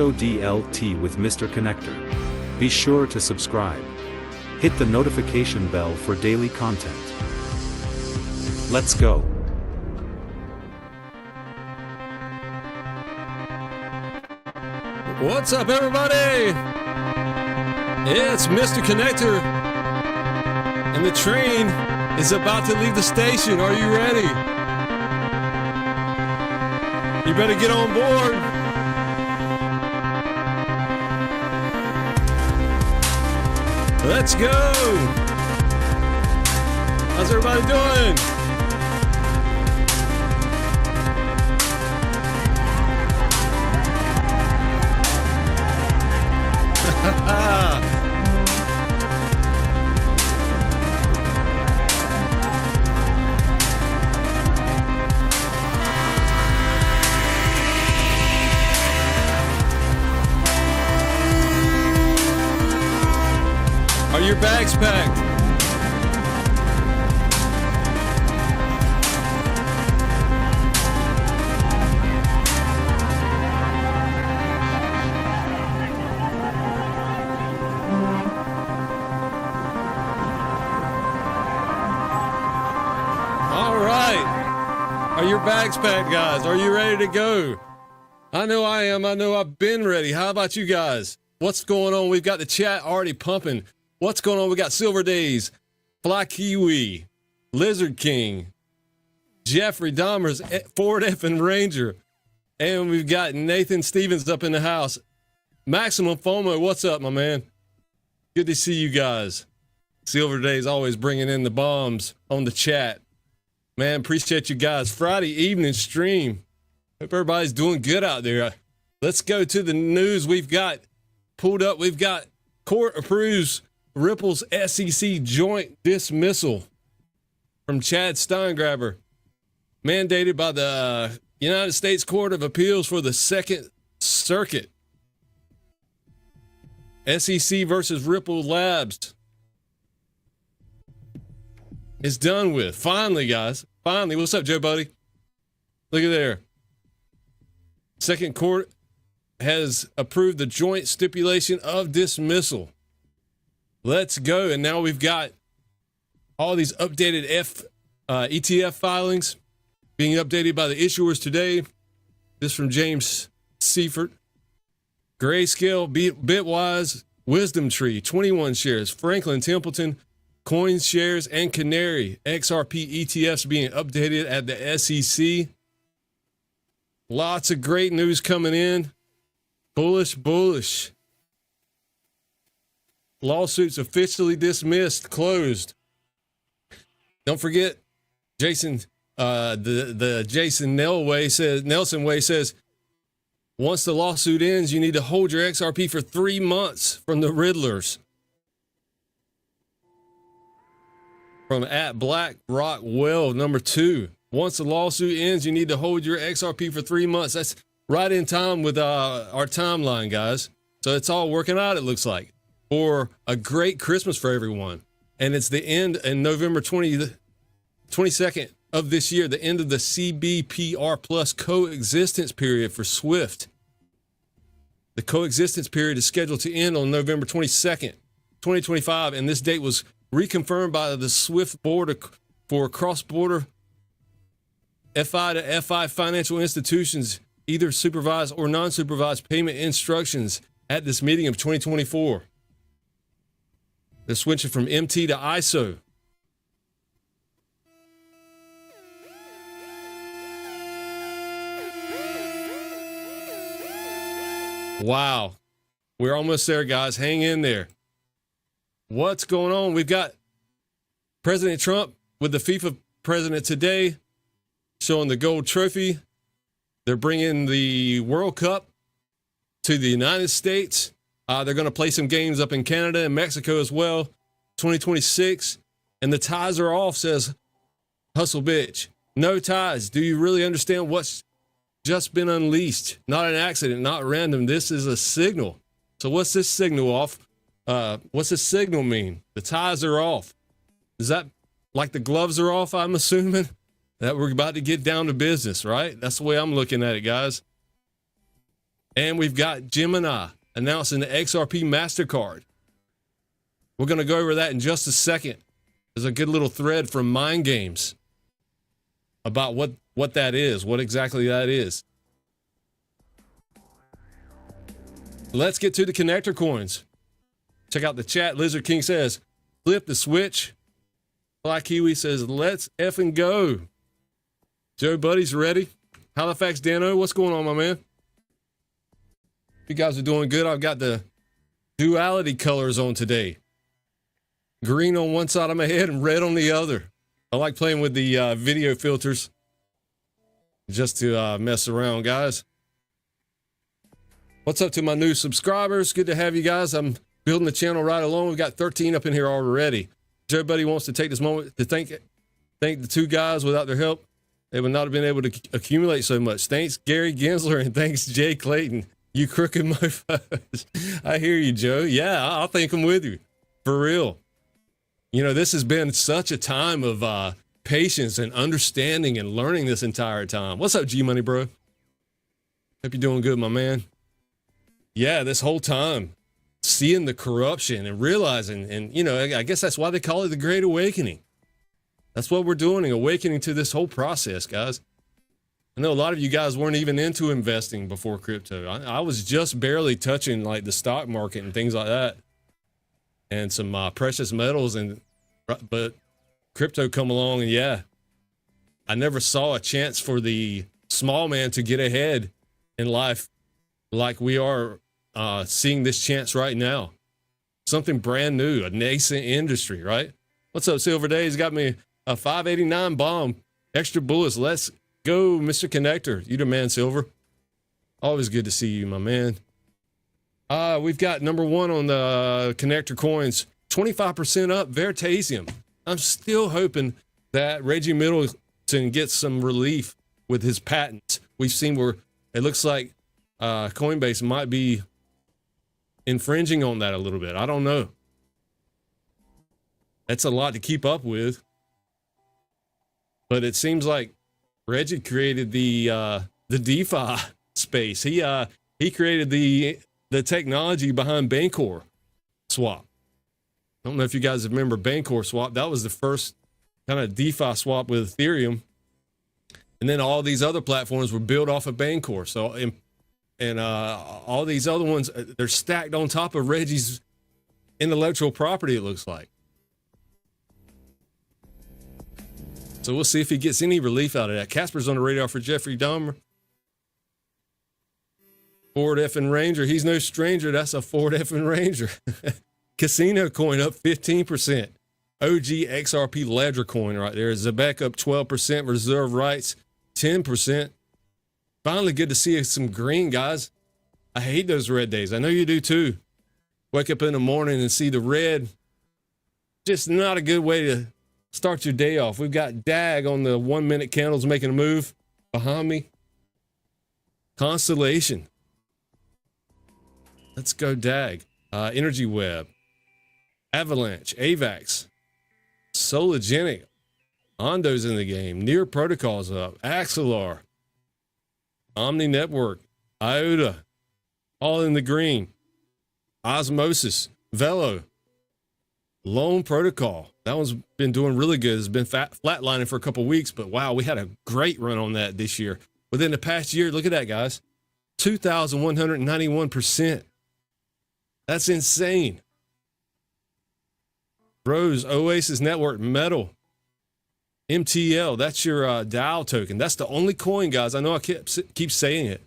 HODLT with MrConectr. Be sure to subscribe. Hit the notification bell for daily content. Let's go. What's up, everybody? It's MrConectr, and the train is about to leave the station. Are you ready? You better get on board. Let's go. How's everybody doing? Are your bags packed? All right. Are your bags packed, guys? Are you ready to go? I know I am. I know I've been ready. How about you guys? What's going on? We've got the chat already pumping. What's going on? We got Silver Days, Fly Kiwi, Lizard King, Jeffrey Dahmer's, Ford F and Ranger, and we've got Nathan Stevens up in the house. Maximum FOMO, what's up, my man? Good to see you guys. Silver Days always bringing in the bombs on the chat. Man, appreciate you guys. Friday evening stream. Hope everybody's doing good out there. Let's go to the news we've got pulled up. We've got court approves Ripple's SEC joint dismissal from Chad Steingraber, mandated by the United States Court of Appeals for the Second Circuit. SEC versus Ripple Labs is done with. Finally, guys. Finally. What's up, Joe Buddy? Look at there. Second Court has approved the joint stipulation of dismissal. Let's go. And now we've got all these updated ETF filings being updated by the issuers today. This from James Seifert. Grayscale, Bitwise, Wisdom Tree, 21 shares. Franklin Templeton, Coins shares, and Canary XRP ETFs being updated at the SEC. Lots of great news coming in. Bullish. Lawsuits officially dismissed, closed. Don't forget, Jason, the Jason Nelson way says, once the lawsuit ends, you need to hold your XRP for 3 months from the Riddlers. From at Black Rock Well, number 2. Once the lawsuit ends, you need to hold your XRP for 3 months. That's right in time with our timeline, guys. So it's all working out, it looks like, for a great Christmas for everyone. And it's the end in November 22nd of this year, the end of the CBPR plus coexistence period for SWIFT. The coexistence period is scheduled to end on November 22nd, 2025, and this date was reconfirmed by the SWIFT board for cross-border FI to FI financial institutions, either supervised or non-supervised payment instructions at this meeting of 2024. They're switching from MT to ISO. Wow. We're almost there, guys. Hang in there. What's going on? We've got President Trump with the FIFA president today, showing the gold trophy. They're bringing the World Cup to the United States. They're going to play some games up in Canada and Mexico as well, 2026. And the ties are off, says Hustle Bitch. No ties. Do you really understand what's just been unleashed? Not an accident, not random. This is a signal. So what's this signal off? What's this signal mean? The ties are off. Is that like the gloves are off, I'm assuming? That we're about to get down to business, right? That's the way I'm looking at it, guys. And we've got Gemini announcing the XRP MasterCard. We're going to go over that in just a second. There's a good little thread from Mind Games about what that is, what exactly that is. Let's get to the connector coins. Check out the chat. Lizard King says, flip the switch. Black Kiwi says, let's effing go. Joe Buddy's ready. Halifax Dano, what's going on, my man? You guys are doing good. I've got the duality colors on today. Green on one side of my head and red on the other. I like playing with the video filters just to mess around, guys. What's up to my new subscribers? Good to have you guys. I'm building the channel right along. We've got 13 up in here already. Joe Buddy wants to take this moment to thank the two guys. Without their help, they would not have been able to accumulate so much. Thanks, Gary Gensler, and thanks, Jay Clayton. You crooked mofos. I hear you, Joe. Yeah, I'll thank them with you. For real. You know, this has been such a time of patience and understanding and learning this entire time. What's up, G Money, bro? Hope you're doing good, my man. Yeah, this whole time, seeing the corruption and realizing, and, you know, I guess that's why they call it the Great Awakening. That's what we're doing, awakening to this whole process, guys. I know a lot of you guys weren't even into investing before crypto. I was just barely touching like the stock market and things like that, and some precious metals, but crypto come along, and yeah, I never saw a chance for the small man to get ahead in life like we are seeing this chance right now. Something brand new, a nascent industry, right? What's up, Silver Days? Got me a 589 bomb, extra bullets. Let's go, MrConectr. You the man, Silver. Always good to see you, my man. We've got number one on the connector coins, 25% up, Veritasium. I'm still hoping that Reggie Middleton gets some relief with his patents. We've seen where it looks like Coinbase might be infringing on that a little bit. I don't know. That's a lot to keep up with. But it seems like Reggie created the DeFi space. He created the technology behind Bancor swap. I don't know if you guys remember Bancor swap. That was the first kind of DeFi swap with Ethereum. And then all these other platforms were built off of Bancor. So, and all these other ones, they're stacked on top of Reggie's intellectual property, it looks like. So we'll see if he gets any relief out of that. Casper's on the radar for Jeffrey Dahmer. Ford effing Ranger. He's no stranger. That's a Ford effing Ranger. Casino coin up 15%. OG XRP Ledger coin right there. Zebek up 12%. Reserve rights 10%. Finally good to see some green, guys. I hate those red days. I know you do too. Wake up in the morning and see the red. Just not a good way to start your day off. We've got DAG on the 1 minute candles making a move behind me. Constellation. Let's go DAG. Energy Web. Avalanche. AVAX. Sologenic. Ondo's in the game. Near Protocol's up. Axelar. Omni Network. IOTA. All in the green. Osmosis. VELO. Loan Protocol. That one's been doing really good. It's been flatlining for a couple weeks, but wow, we had a great run on that this year. Within the past year, look at that, guys. 2,191%. That's insane. Rose, Oasis Network, Metal, MTL. That's your DAO token. That's the only coin, guys. I know I keep saying it,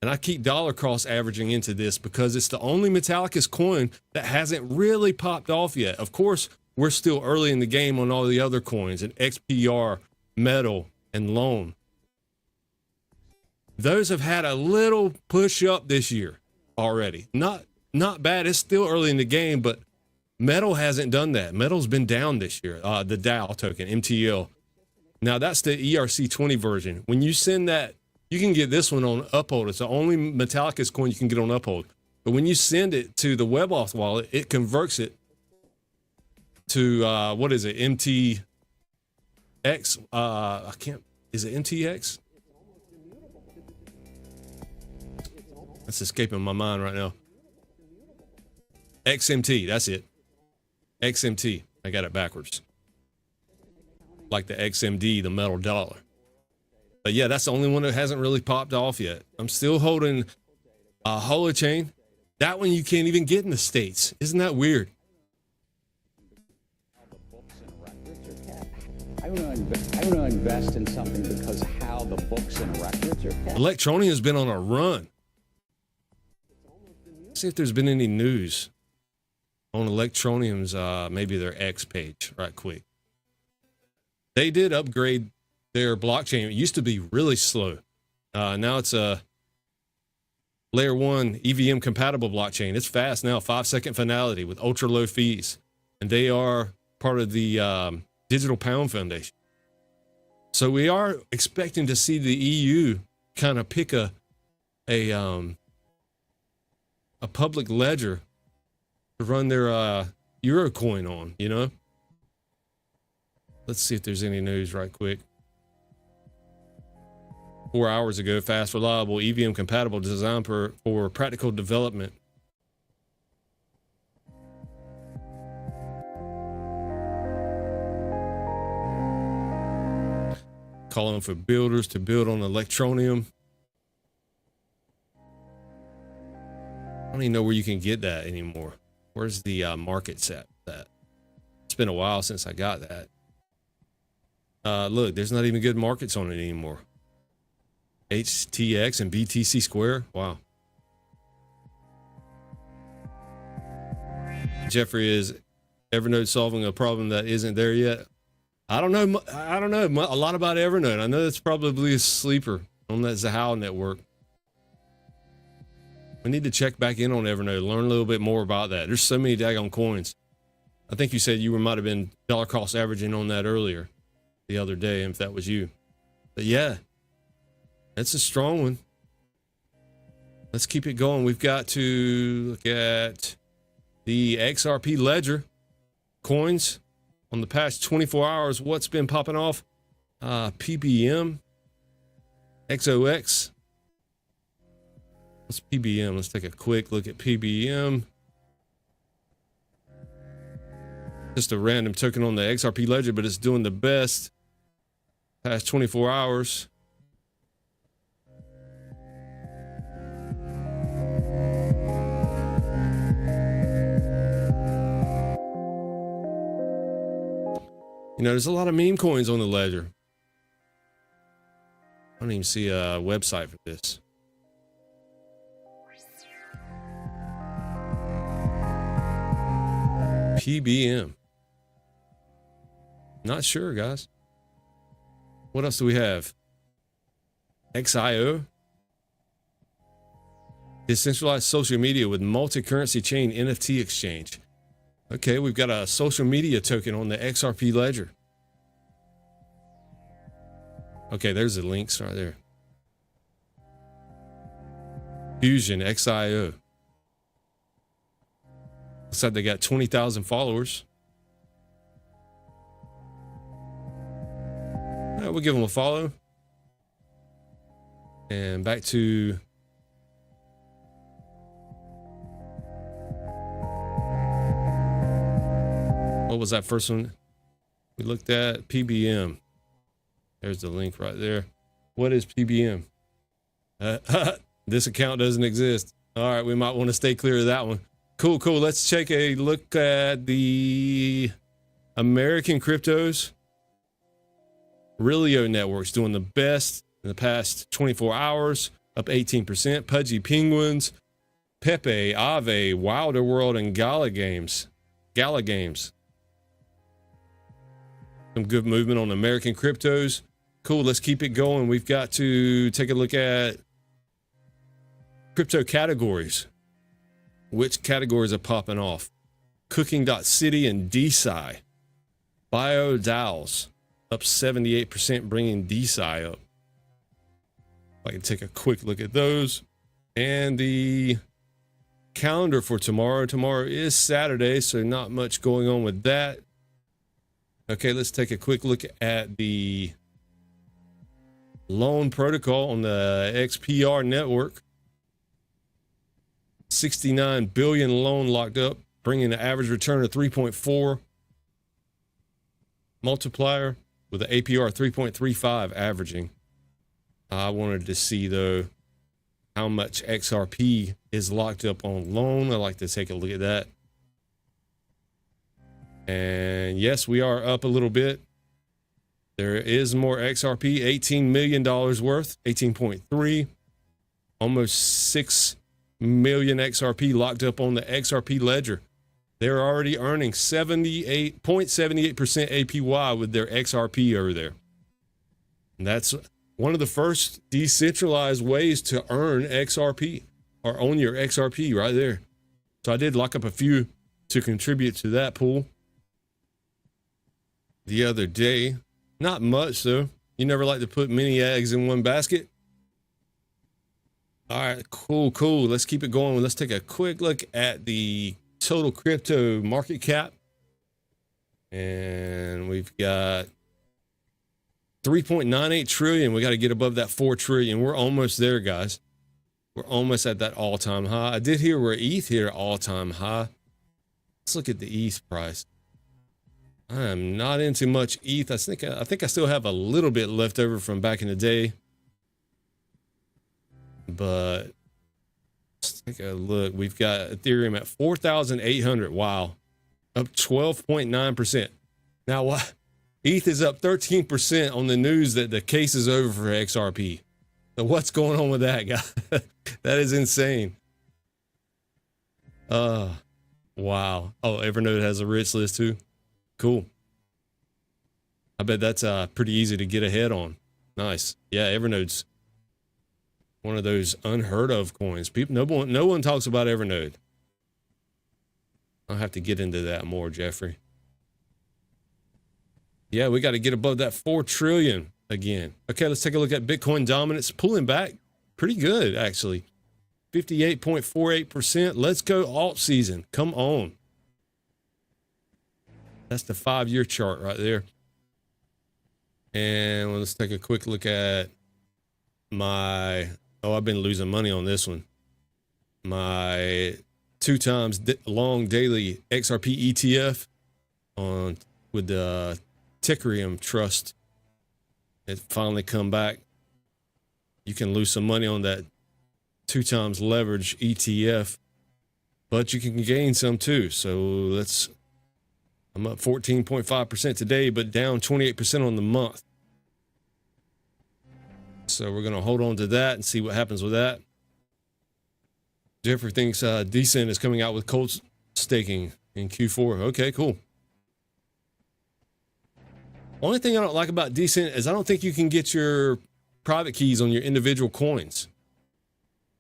and I keep dollar cost averaging into this because it's the only Metallicus coin that hasn't really popped off yet. Of course, we're still early in the game on all the other coins and XPR, Metal, and Loan. Those have had a little push up this year already. Not bad. It's still early in the game, but Metal hasn't done that. Metal's been down this year. The DAO token, MTL. Now that's the ERC20 version. When you send that, you can get this one on Uphold. It's the only Metallicus coin you can get on Uphold. But when you send it to the WebAuth wallet, it converts it to what is it? MTX? Is it MTX? That's escaping my mind right now. XMT, that's it. XMT. I got it backwards. Like the XMD, the metal dollar. But yeah, that's the only one that hasn't really popped off yet. I'm still holding a holochain. That one you can't even get in the States. Isn't that weird? I want to invest in something because how the books and records are kept. Electronium's been on a run. Let's see if there's been any news on Electronium's, maybe their X page right quick. They did upgrade their blockchain. It used to be really slow. Now it's a layer 1 EVM compatible blockchain. It's fast now, 5-second finality with ultra low fees. And they are part of the Digital Pound Foundation. So we are expecting to see the EU kind of pick a public ledger to run their Eurocoin on, you know? Let's see if there's any news right quick. 4 hours ago, fast, reliable, EVM compatible, designed for practical development. Calling for builders to build on Electronium. I don't even know where you can get that anymore. Where's the market set that? It's been a while since I got that. Look, there's not even good markets on it anymore. HTX and BTC Square. Wow. Jeffrey, is Evernote solving a problem that isn't there yet? I don't know. I don't know a lot about Evernote. I know it's probably a sleeper on that Zahao network. We need to check back in on Evernote, learn a little bit more about that. There's so many daggone coins. I think you said you might have been dollar cost averaging on that earlier the other day, if that was you. But yeah, that's a strong one. Let's keep it going. We've got to look at the XRP ledger coins on the past 24 hours. What's been popping off? PBM, XOX. What's PBM? Let's take a quick look at PBM. Just a random token on the XRP ledger, but it's doing the best past 24 hours. You know, there's a lot of meme coins on the ledger. I don't even see a website for this. PBM. Not sure, guys. What else do we have? XIO. Decentralized social media with multi-currency chain NFT exchange. Okay, we've got a social media token on the XRP ledger. Okay, there's the links right there. Fusion, XIO. Looks like they got 20,000 followers. All right, we'll give them a follow. And back to what was that first one we looked at? PBM. There's the link right there. What is PBM? This account doesn't exist. All right, we might want to stay clear of that one. Cool. Let's take a look at the American cryptos. Relio Network's doing the best in the past 24 hours, up 18%. Pudgy Penguins, Pepe, Ave, Wilder World, and Gala Games. Some good movement on American cryptos. Cool, let's keep it going. We've got to take a look at crypto categories. Which categories are popping off? Cooking.city and DeSci. BioDAOs up 78%, bringing DeSci up. I can take a quick look at those. And the calendar for tomorrow. Tomorrow is Saturday, so not much going on with that. Okay, let's take a quick look at the loan protocol on the XPR network. 69 billion loan locked up, bringing the average return of 3.4 multiplier with the APR 3.35 averaging. I wanted to see though how much XRP is locked up on loan. I'd like to take a look at that. And yes, we are up a little bit. There is more XRP, $18 million worth, 18.3, almost 6 million XRP locked up on the XRP ledger. They're already earning 78.78% APY with their XRP over there. And that's one of the first decentralized ways to earn XRP or own your XRP right there. So I did lock up a few to contribute to that pool the other day. Not much though. You never like to put many eggs in one basket. All right, cool. Let's keep it going. Let's take a quick look at the total crypto market cap. And we've got 3.98 trillion. We got to get above that 4 trillion. We're almost there, guys. We're almost at that all-time high. I did hear where ETH hit an all-time high. Let's look at the ETH price. I am not into much ETH. I think I still have a little bit left over from back in the day. But let's take a look. We've got Ethereum at 4,800. Wow. Up 12.9%. Now, what? ETH is up 13% on the news that the case is over for XRP. So what's going on with that, guy? That is insane. Wow. Oh, Evernote has a rich list too. Cool. I bet that's pretty easy to get ahead on. Nice. Yeah, Evernote's one of those unheard of coins. People, no one talks about Evernote. I'll have to get into that more, Jeffrey. Yeah, we got to get above that 4 trillion again. Okay, let's take a look at Bitcoin dominance. Pulling back pretty good, actually. 58.48%. Let's go alt season. Come on. That's the 5-year chart right there. And let's take a quick look at my... Oh, I've been losing money on this one. My 2 times long daily XRP ETF on with the COREUM trust. It finally come back. You can lose some money on that 2 times leverage ETF, but you can gain some too. So I'm up 14.5% today, but down 28% on the month. So we're going to hold on to that and see what happens with that. Jeffrey thinks Decent is coming out with cold staking in Q4. Okay, cool. Only thing I don't like about Decent is I don't think you can get your private keys on your individual coins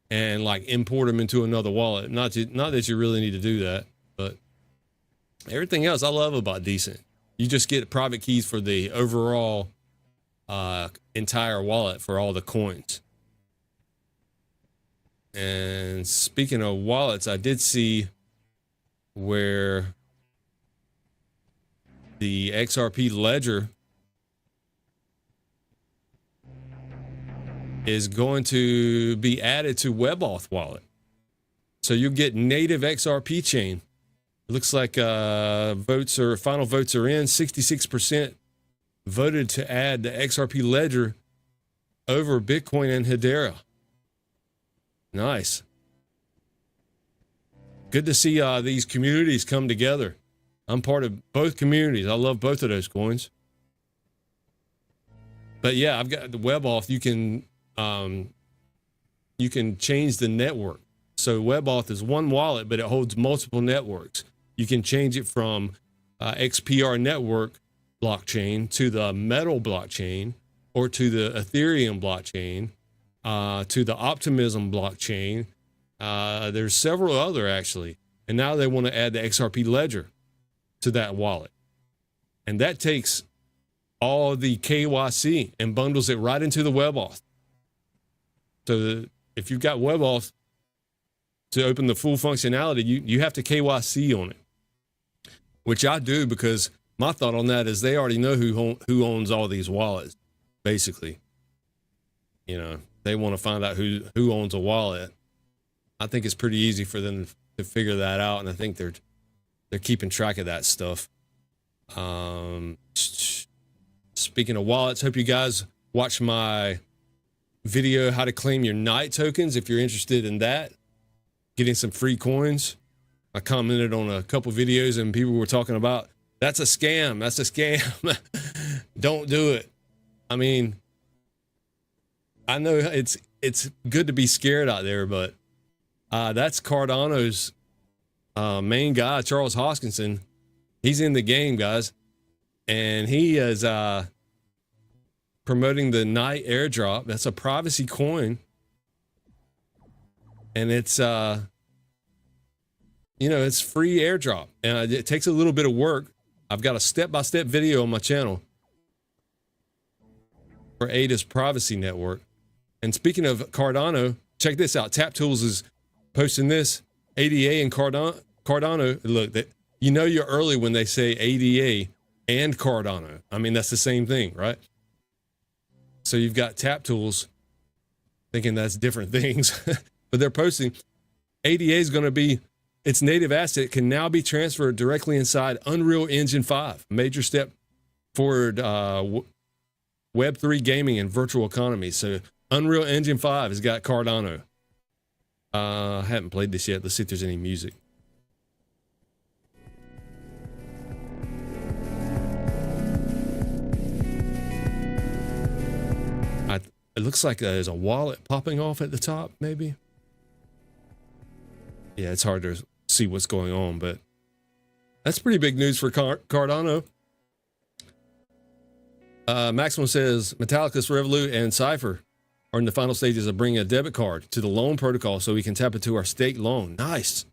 and like import them into another wallet. Not that you really need to do that, but everything else I love about Decent. You just get private keys for the overall entire wallet for all the coins. And speaking of wallets, I did see where the XRP ledger is going to be added to WebAuth wallet. So you get native XRP chain. It looks like final votes are in. 66% voted to add the XRP ledger over Bitcoin and Hedera. Nice. Good to see these communities come together. I'm part of both communities. I love both of those coins. But yeah, I've got the WebAuth. You can change the network. So WebAuth is one wallet, but it holds multiple networks. You can change it from XPR network blockchain to the Metal blockchain, or to the Ethereum blockchain, to the Optimism blockchain. There's several other actually. And now they want to add the XRP ledger to that wallet. And that takes all the KYC and bundles it right into the WebAuth. So if you've got WebAuth to open the full functionality, you have to KYC on it, which I do, because my thought on that is they already know who owns all these wallets, basically. You know, they want to find out who owns a wallet. I think it's pretty easy for them to figure that out, and I think they're keeping track of that stuff. Speaking of wallets, hope you guys watch my video how to claim your Night tokens if you're interested in that, getting some free coins. I commented on a couple videos and people were talking about that's a scam. That's a scam. Don't do it. I mean, I know it's good to be scared out there, but that's Cardano's main guy, Charles Hoskinson. He's in the game, guys, and he is promoting the Night airdrop. That's a privacy coin, and it's it's free airdrop, and it takes a little bit of work. I've got a step-by-step video on my channel for ADA's privacy network. And speaking of Cardano, check this out. TapTools is posting this. ADA and Cardano. Look, you're early when they say ADA and Cardano. I mean, that's the same thing, right? So you've got TapTools thinking that's different things, but they're posting ADA is going to be, its native asset can now be transferred directly inside Unreal Engine 5. Major step forward Web3 gaming and virtual economy. So Unreal Engine 5 has got Cardano. I haven't played this yet. Let's see if there's any music. It looks like there's a wallet popping off at the top, maybe. Yeah, it's hard to see what's going on, but that's pretty big news for Cardano. Maximum says Metallicus, Revolut, and Cypher are in the final stages of bringing a debit card to the loan protocol so we can tap into our stake loan. Nice.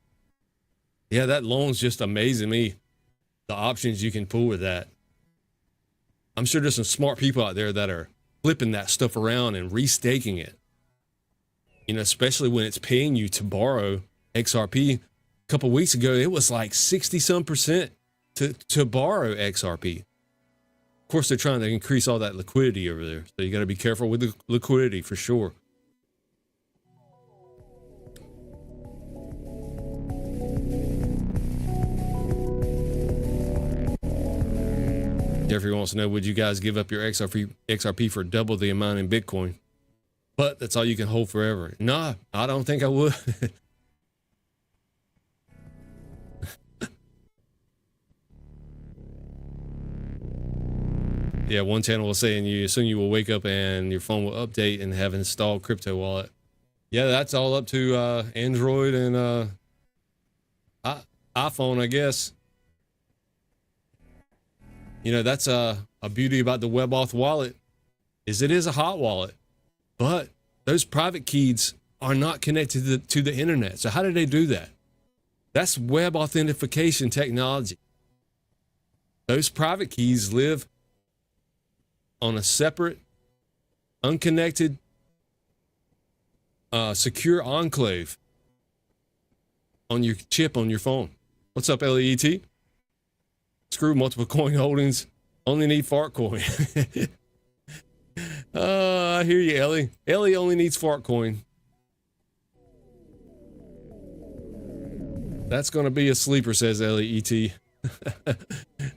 Yeah, that loan's just amazing me. The options you can pull with that. I'm sure there's some smart people out there that are flipping that stuff around and restaking it. Especially when it's paying you to borrow XRP. A couple weeks ago, it was like 60-some% to borrow XRP. Of course, they're trying to increase all that liquidity over there. So you got to be careful with the liquidity for sure. Jeffrey wants to know, would you guys give up your XRP for double the amount in Bitcoin? But that's all you can hold forever. Nah, I don't think I would. Yeah, one channel was saying soon you will wake up and your phone will update and have installed crypto wallet. Yeah, that's all up to Android and iPhone, I guess. That's a beauty about the WebAuth wallet is it is a hot wallet, but those private keys are not connected to the internet. So how do they do that? That's web authentication technology. Those private keys live on a separate, unconnected, secure enclave on your chip on your phone. What's up, LEET? Screw multiple coin holdings. Only need fart coin. I hear you, Ellie. Ellie only needs fart coin. That's going to be a sleeper, says LEET.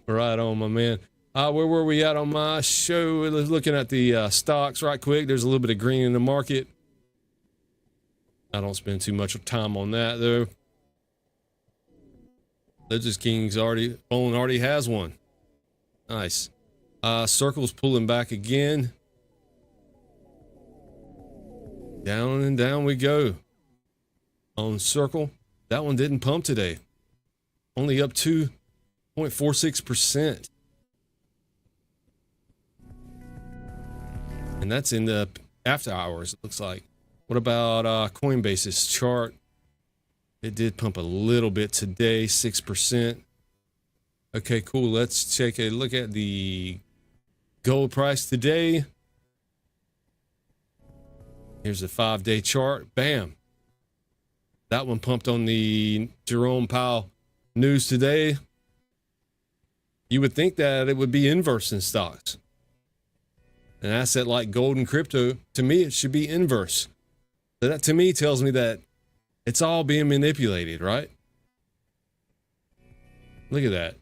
Right on, my man. Where were we at on my show? Looking at the stocks right quick. There's a little bit of green in the market. I don't spend too much time on that, though. Legends King's already has one. Nice. Circle's pulling back again. Down and down we go. On Circle. That one didn't pump today. Only up 2.46%. And that's in the after hours, it looks like. What about Coinbase's chart? It did pump a little bit today, 6%. Okay, cool. Let's take a look at the gold price today. Here's the 5-day chart. Bam. That one pumped on the Jerome Powell news today. You would think that it would be inverse in stocks. An asset like gold and crypto, to me, it should be inverse. So that to me tells me that It's all being manipulated, right? Look at that.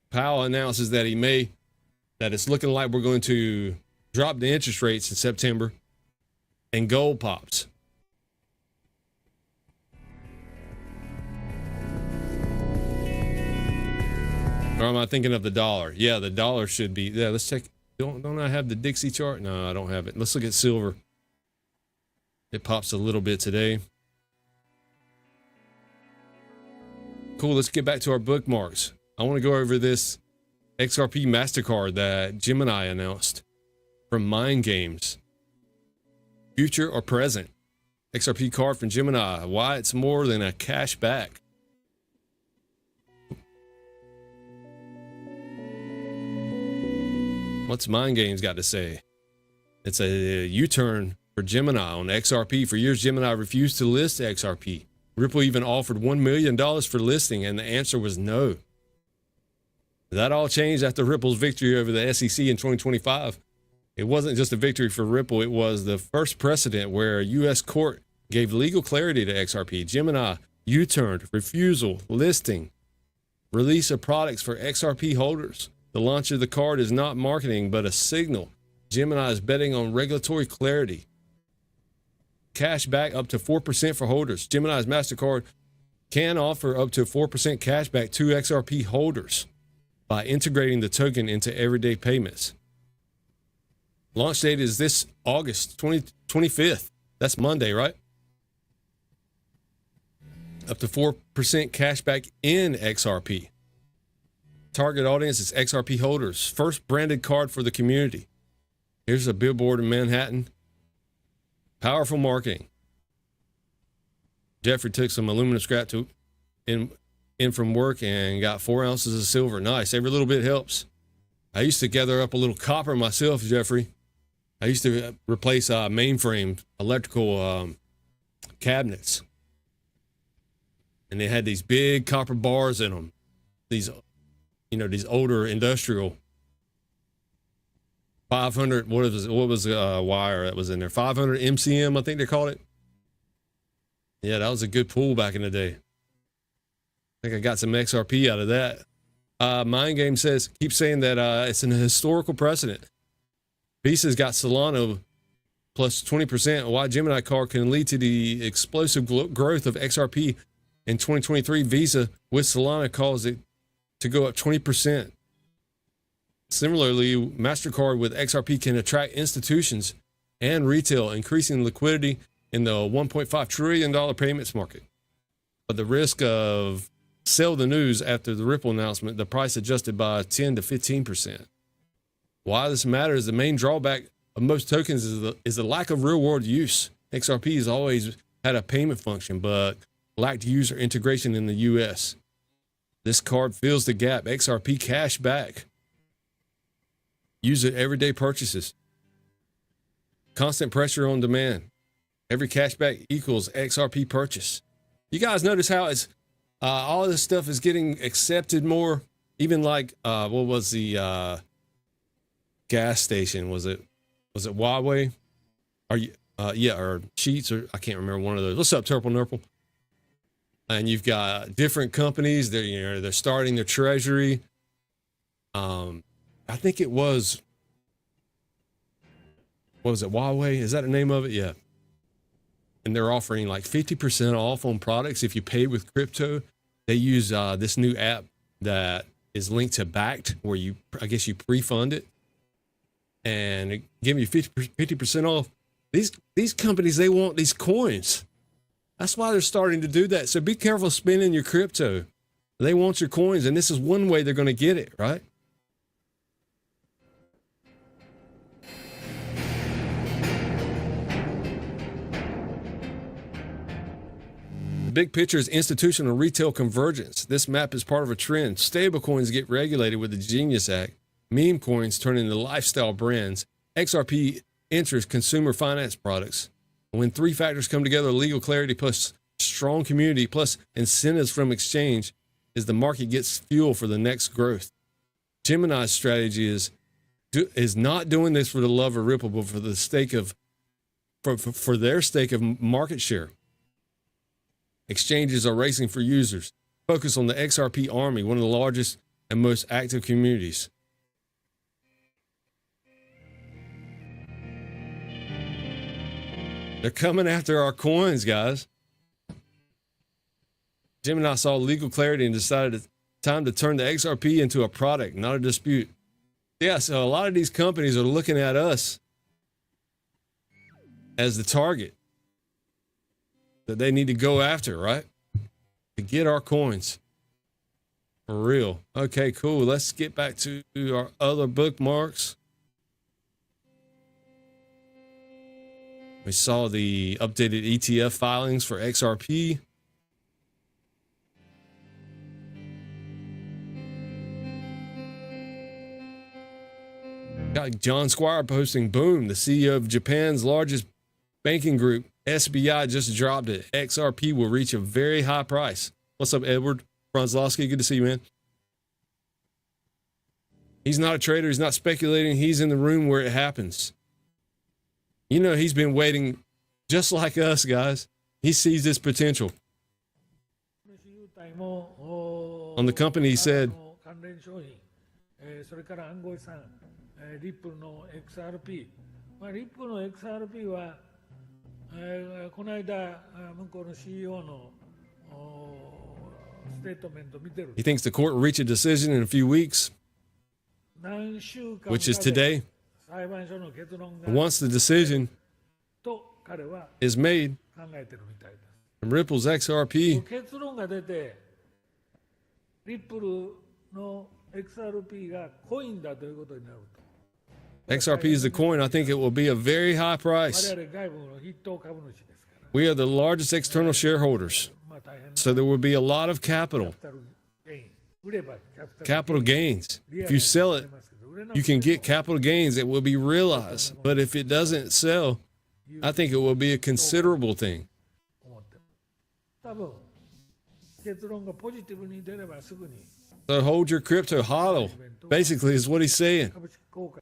Powell announces that it's looking like we're going to drop the interest rates in September, and gold pops. Or am I thinking of the dollar? Yeah, the dollar should be. Yeah, let's check. Don't I have the Dixie chart? No, I don't have it. Let's look at silver. It pops a little bit today. Cool, let's get back to our bookmarks. I want to go over this XRP MasterCard that Gemini announced from Mind Games. Future or present? XRP card from Gemini. Why it's more than a cash back. What's Mind Games got to say? It's a U-turn for Gemini on XRP. For years, Gemini refused to list XRP. Ripple even offered $1 million for listing, and the answer was no. That all changed after Ripple's victory over the SEC in 2025. It wasn't just a victory for Ripple, it was the first precedent where a U.S. court gave legal clarity to XRP. Gemini U-turned, refusal, listing, release of products for XRP holders. The launch of the card is not marketing, but a signal. Gemini is betting on regulatory clarity. Cash back up to 4% for holders. Gemini's MasterCard can offer up to 4% cash back to XRP holders by integrating the token into everyday payments. Launch date is this August 25th. That's Monday, right? Up to 4% cash back in XRP. Target audience is XRP holders. First branded card for the community. Here's a billboard in Manhattan. Powerful marketing. Jeffrey took some aluminum scrap in from work and got 4 ounces of silver. Nice. Every little bit helps. I used to gather up a little copper myself, Jeffrey. I used to replace mainframe electrical cabinets. And they had these big copper bars in them. These older industrial 500, what was wire that was in there? 500 MCM, I think they called it. Yeah, that was a good pool back in the day. I think I got some XRP out of that. Mind Game says, keep saying that it's an historical precedent. Visa's got Solana plus 20%. Why Gemini card can lead to the explosive growth of XRP in 2023. Visa with Solana caused it to go up 20%. Similarly, MasterCard with XRP can attract institutions and retail, increasing liquidity in the $1.5 trillion payments market. But the risk of sell the news after the Ripple announcement, the price adjusted by 10 to 15%. Why this matters, the main drawback of most tokens is the lack of real-world use. XRP has always had a payment function, but lacked user integration in the US. This card fills the gap. XRP cash back. Use it everyday purchases. Constant pressure on demand. Every cashback equals XRP purchase. You guys notice how it's all of this stuff is getting accepted more. Even like what was the gas station? Was it Huawei? Or Sheets, or I can't remember one of those. What's up, Turple Nurple? And you've got different companies. They're starting their treasury. I think it was. What was it? Huawei? Is that the name of it? Yeah. And they're offering like 50% off on products if you pay with crypto. They use this new app that is linked to Backed, where I guess you pre-fund it and give you 50% off. These companies, they want these coins. That's why they're starting to do that. So be careful spending your crypto. They want your coins, and this is one way they're going to get it, right? The big picture is institutional retail convergence. This map is part of a trend. Stablecoins get regulated with the Genius Act. Meme coins turn into lifestyle brands. XRP enters consumer finance products. When three factors come together, legal clarity plus strong community plus incentives from exchange, is the market gets fuel for the next growth. Gemini's strategy is not doing this for the love of Ripple, but for the stake of for their stake of market share. Exchanges are racing for users. Focus on the XRP army, one of the largest and most active communities. They're coming after our coins, guys. Jim and I saw legal clarity and decided it's time to turn the XRP into a product, not a dispute. Yeah, so a lot of these companies are looking at us as the target that they need to go after, right? To get our coins. For real. Okay, cool. Let's get back to our other bookmarks. We saw the updated ETF filings for XRP. Got John Squire posting, boom, the CEO of Japan's largest banking group, SBI, just dropped it. XRP will reach a very high price. What's up, Edward Bronzlowski? Good to see you, man. He's not a trader. He's not speculating. He's in the room where it happens. You know, he's been waiting just like us, guys. He sees this potential. On the company, he said, それから暗号資産、リップルの XRP、リップルの XRP は、この間向こうの CEO のステートメント見てる。 he thinks the court will reach a decision in a few weeks, which is today. 裁判所の結論が Once the decision と彼は is made 考えてるみたいです。 from Ripple's XRP, 結論が出て、リップルの XRP がコインだということになると。 XRP is the coin. I think it will be a very high 我 price. 々外部の筆頭株主ですから。 We are the largest external shareholders, 大変な so there will be a lot of capital. キャピタルゲイン。売ればキャピタル Capital gains. If you sell it, you can get capital gains that will be realized. But if it doesn't sell, I think it will be a considerable thing. 思ってる。多分結論がポジティブに出ればすぐに So hold your crypto hodl, basically, is what he's saying. 株式公開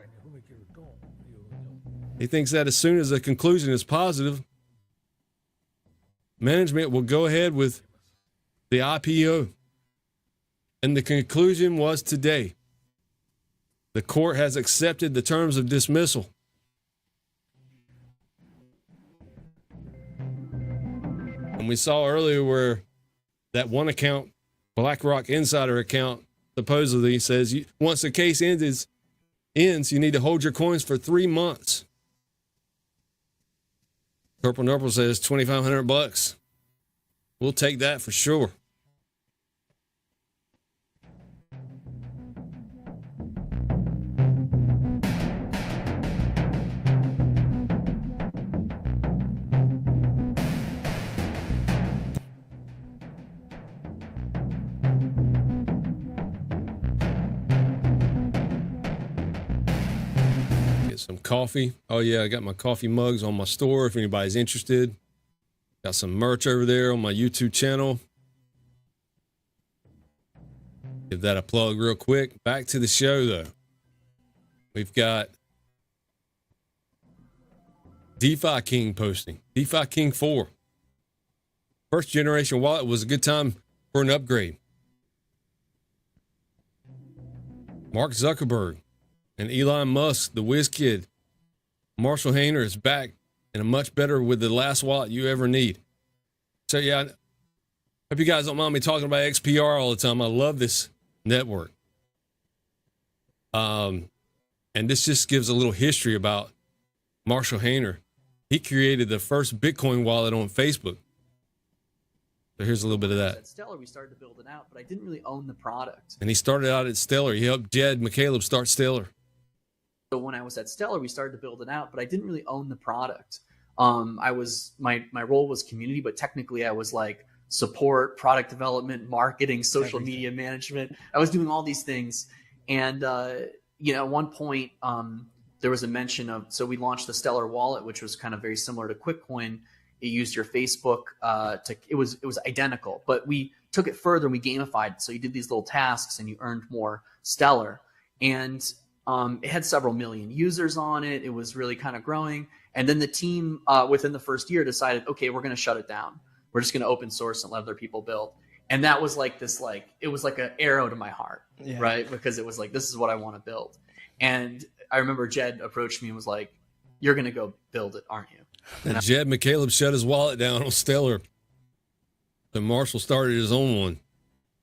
に踏み切るという。 He thinks that as soon as the conclusion is positive, management will go ahead with the IPO. And the conclusion was today. The court has accepted the terms of dismissal. And we saw earlier where that one account, BlackRock Insider account, supposedly says once the case ends, you need to hold your coins for 3 months. Purple Nurple says $2,500. We'll take that for sure. Get some coffee. Oh yeah, I got my coffee mugs on my store if anybody's interested. Got some merch over there on my YouTube channel. Give that a plug real quick. Back to the show though. We've got DeFi King posting. DeFi King 4. First generation wallet was a good time for an upgrade. Mark Zuckerberg and Elon Musk, the whiz kid, Marshall Hayner is back and a much better with the last wallet you ever need. So yeah, I hope you guys don't mind me talking about XPR all the time. I love this network. And this just gives a little history about Marshall Hayner. He created the first Bitcoin wallet on Facebook. So here's a little bit of that. At Stellar, we started to build it out, but I didn't really own the product. And he started out at Stellar. He helped Jed McCaleb start Stellar. So when I was at Stellar, we started to build it out, but I didn't really own the product. I was my role was community, but technically I was like support, product development, marketing, social media management. I was doing all these things, and at one point there was a mention of, so we launched the Stellar wallet, which was kind of very similar to QuickCoin. It used your Facebook it was identical, but we took it further and we gamified it. So you did these little tasks and you earned more Stellar, and it had several million users on it. It was really kind of growing. And then the team within the first year decided, okay, we're going to shut it down. We're just going to open source and let other people build. And that was like this, like, it was like an arrow to my heart, right? Because it was like, this is what I want to build. And I remember Jed approached me and was like, you're going to go build it, aren't you? And Jed McCaleb shut his wallet down on Stellar. So Marshall started his own one.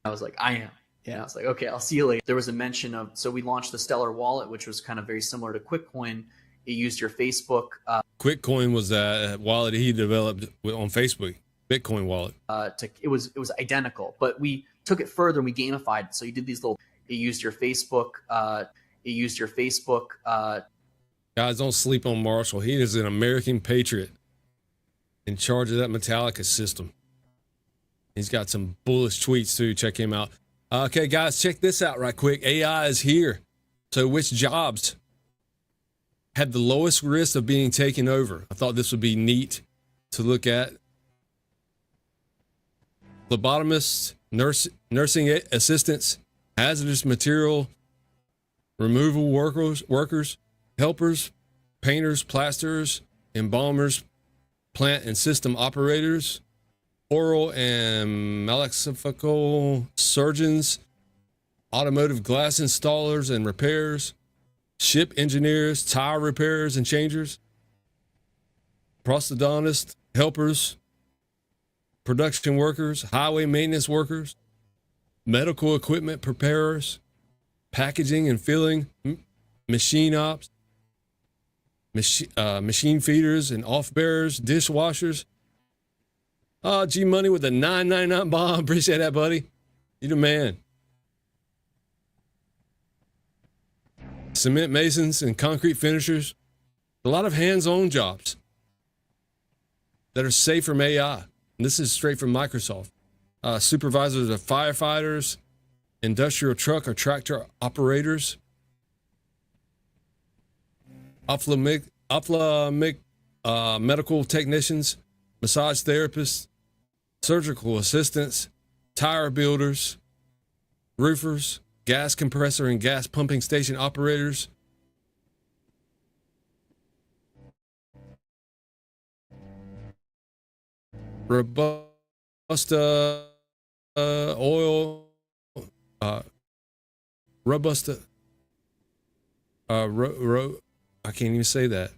I was like, I am. Yeah. I was like, okay, I'll see you later. There was a mention of, so we launched the Stellar wallet, which was kind of very similar to QuickCoin. It used your Facebook. QuickCoin was that wallet he developed on Facebook, Bitcoin wallet. It was identical, but we took it further and we gamified it. So you did these little, it used your Facebook. Guys, don't sleep on Marshall. He is an American patriot in charge of that Metallica system. He's got some bullish tweets too. Check him out. Okay, guys, check this out right quick. AI is here. So which jobs have the lowest risk of being taken over? I thought this would be neat to look at. Phlebotomists, nursing assistants, hazardous material removal workers, helpers, painters, plasterers, embalmers, plant and system operators, oral and maxillofacial surgeons, automotive glass installers and repairs, ship engineers, tire repairers and changers, prosthodontists, helpers, production workers, highway maintenance workers, medical equipment preparers, packaging and filling, machine ops, machine feeders and off bearers, dishwashers. G Money with a 999 bomb. Appreciate that, buddy. You the man. Cement masons and concrete finishers. A lot of hands-on jobs that are safe from AI. And this is straight from Microsoft. Supervisors of firefighters, industrial truck or tractor operators, medical technicians, massage therapists, surgical assistants, tire builders, roofers, gas compressor and gas pumping station operators, Robusta oil, Robusta, I can't even say that.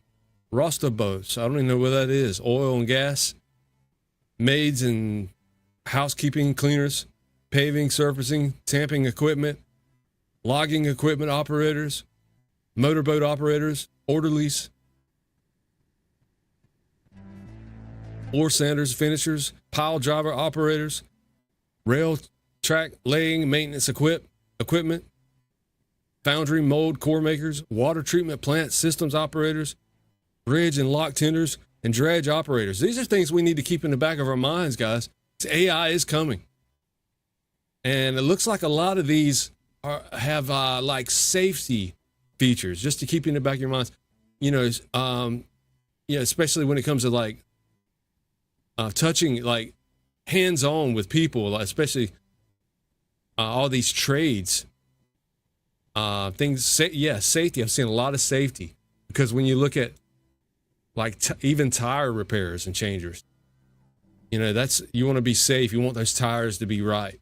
Rosta boats. I don't even know what that is. Oil and gas, maids and housekeeping cleaners, paving, surfacing, tamping equipment, logging equipment operators, motorboat operators, orderlies, ore sanders, finishers, pile driver operators, rail track laying maintenance equipment, foundry mold core makers, water treatment plant systems operators, bridge and lock tenders, and dredge operators. These are things we need to keep in the back of our minds, guys. AI is coming. And it looks like a lot of these have like safety features just to keep in the back of your minds. Especially when it comes to like touching, like hands-on with people, like especially all these trades. Safety. I've seen a lot of safety because when you look at like even tire repairs and changers, you want to be safe. You want those tires to be right.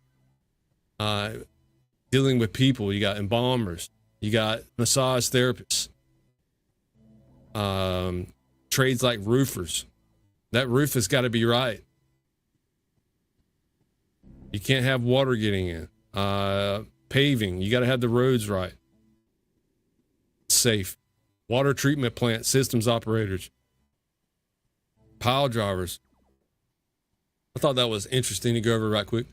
Dealing with people, you got embalmers, you got massage therapists, trades like roofers. That roof has got to be right. You can't have water getting in. Paving, you got to have the roads right. Safe. Water treatment plant systems operators, pile drivers. I thought that was interesting to go over right quick.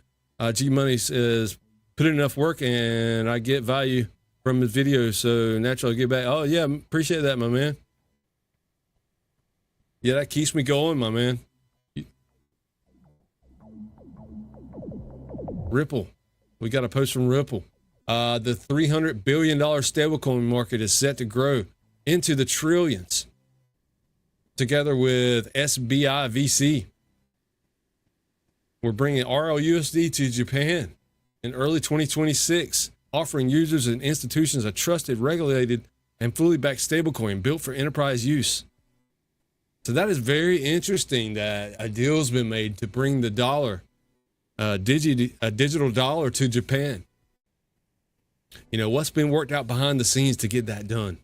G Money says, put in enough work and I get value from his videos, so naturally I'll get back. Oh yeah, appreciate that, my man. Yeah, that keeps me going, my man. Ripple. We got a post from Ripple. The $300 billion stablecoin market is set to grow into the trillions. Together with SBI VC. We're bringing RLUSD to Japan in early 2026, offering users and institutions a trusted, regulated, and fully backed stablecoin built for enterprise use. So that is very interesting that a deal's been made to bring the dollar, a digital dollar to Japan. You know, what's been worked out behind the scenes to get that done?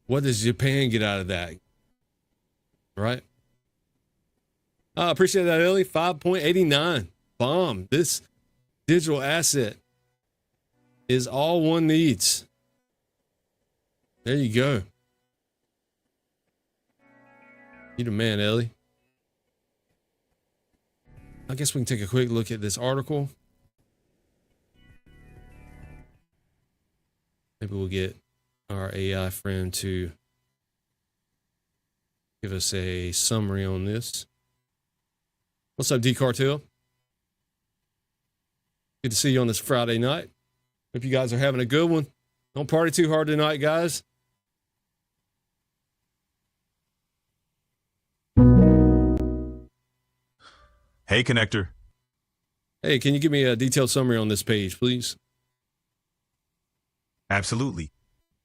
What does Japan get out of that? Right? I appreciate that, Ellie. 5.89. Bomb. This digital asset is all one needs. There you go. You the man, Ellie. I guess we can take a quick look at this article. Maybe we'll get our AI friend to give us a summary on this. What's up, D Cartel? Good to see you on this Friday night. Hope you guys are having a good one. Don't party too hard tonight, guys. Hey, Connector. Hey, can you give me a detailed summary on this page, please? Absolutely.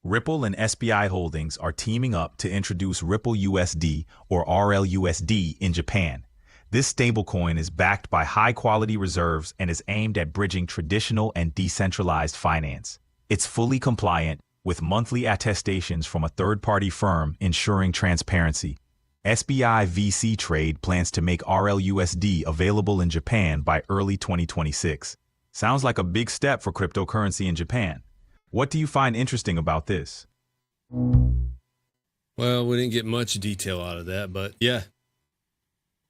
Ripple and SBI Holdings are teaming up to introduce Ripple USD or RLUSD in Japan. This stablecoin is backed by high-quality reserves and is aimed at bridging traditional and decentralized finance. It's fully compliant, with monthly attestations from a third-party firm ensuring transparency. SBI VC Trade plans to make RLUSD available in Japan by early 2026. Sounds like a big step for cryptocurrency in Japan. What do you find interesting about this? Well, we didn't get much detail out of that, but yeah.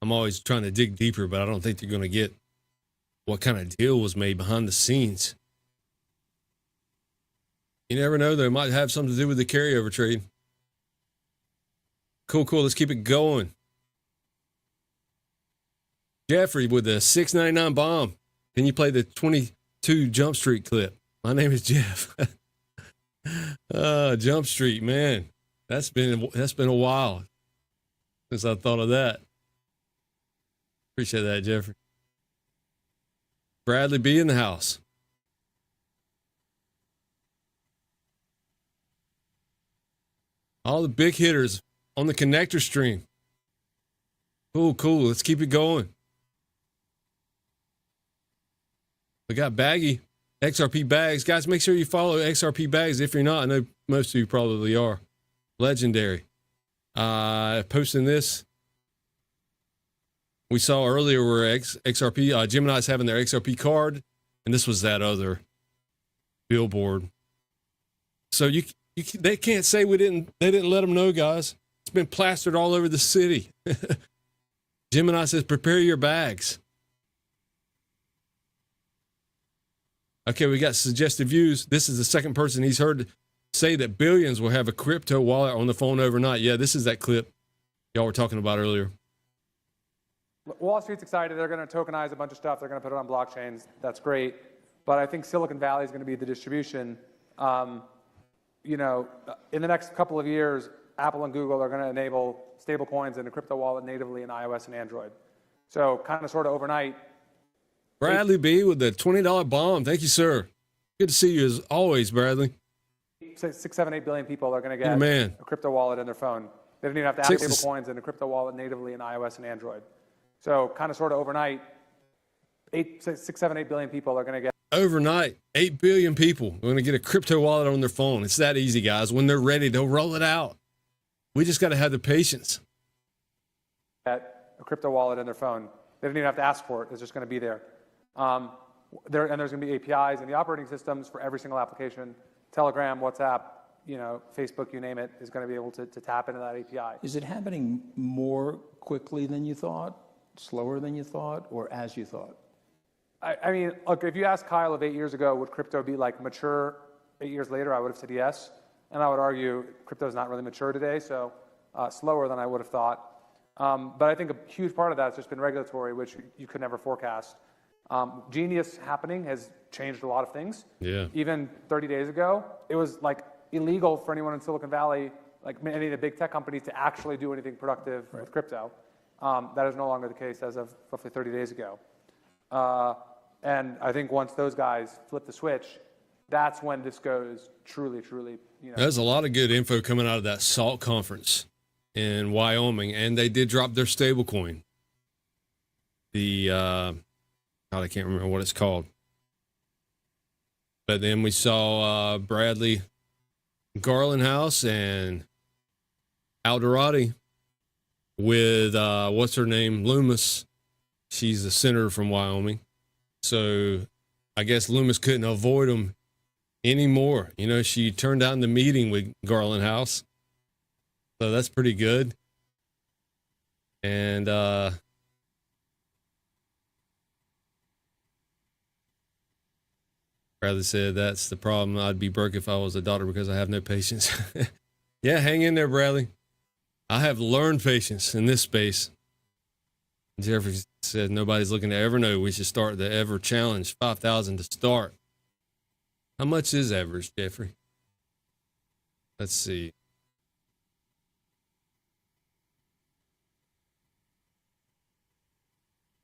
I'm always trying to dig deeper, but I don't think they're going to get what kind of deal was made behind the scenes. You never know. They might have something to do with the carryover trade. Cool. Let's keep it going. Jeffrey with the 699 bomb. Can you play the 22 Jump Street clip? My name is Jeff. Jump Street, man. That's been a while since I thought of that. Appreciate that, Jeffrey. Bradley B in the house. All the big hitters on the connector stream. Cool. Let's keep it going. We got Baggy, XRP Bags. Guys, make sure you follow XRP Bags. If you're not, I know most of you probably are. Legendary. Posting this. We saw earlier where XRP, Gemini's having their XRP card, and this was that other billboard. So they can't say they didn't let them know, guys. It's been plastered all over the city. Gemini says, prepare your bags. Okay, we got suggested views. This is the second person he's heard say that billions will have a crypto wallet on the phone overnight. Yeah, this is that clip y'all were talking about earlier. Wall Street's excited. They're going to tokenize a bunch of stuff. They're going to put it on blockchains. That's great. But I think Silicon Valley is going to be the distribution. In the next couple of years, Apple and Google are going to enable stablecoins and a crypto wallet natively in iOS and Android. So kind of sort of overnight. Bradley B with the $20 bomb. Thank you, sir. Good to see you as always, Bradley. 6, 7, 8 billion people are going to get a crypto wallet in their phone. They don't even have to have stablecoins and a crypto wallet natively in iOS and Android. So kind of sort of overnight, 6, 7, 8 billion people are going to get. Overnight, 8 billion people are going to get a crypto wallet on their phone. It's that easy, guys. When they're ready, they'll roll it out. We just got to have the patience. A crypto wallet in their phone. They don't even have to ask for it. It's just going to be there. And there's going to be APIs in the operating systems for every single application. Telegram, WhatsApp, Facebook, you name it, is going to be able to tap into that API. Is it happening more quickly than you thought, slower than you thought, or as you thought? I mean, look, if you asked Kyle of 8 years ago, would crypto be like mature 8 years later, I would have said yes. And I would argue crypto is not really mature today, so slower than I would have thought. But I think a huge part of that has just been regulatory, which you could never forecast. Genius happening has changed a lot of things. Yeah. Even 30 days ago, it was like illegal for anyone in Silicon Valley, like any of the big tech companies, to actually do anything productive with crypto. That is no longer the case as of roughly 30 days ago. And I think once those guys flip the switch, that's when this goes truly, There's a lot of good info coming out of that SALT conference in Wyoming, and they did drop their stablecoin. The God, I can't remember what it's called. But then we saw Bradley Garland House and Alderati with what's her name, Loomis. She's the senator from Wyoming. So I guess Loomis couldn't avoid them anymore. You know, she turned down the meeting with Garland House. So that's pretty good. And Bradley said, that's the problem. I'd be broke if I was a daughter because I have no patience. Yeah, hang in there, Bradley. I have learned patience in this space. Jeffrey said, nobody's looking to ever know. We should start the Ever Challenge, 5,000 to start. How much is Evers, Jeffrey? Let's see.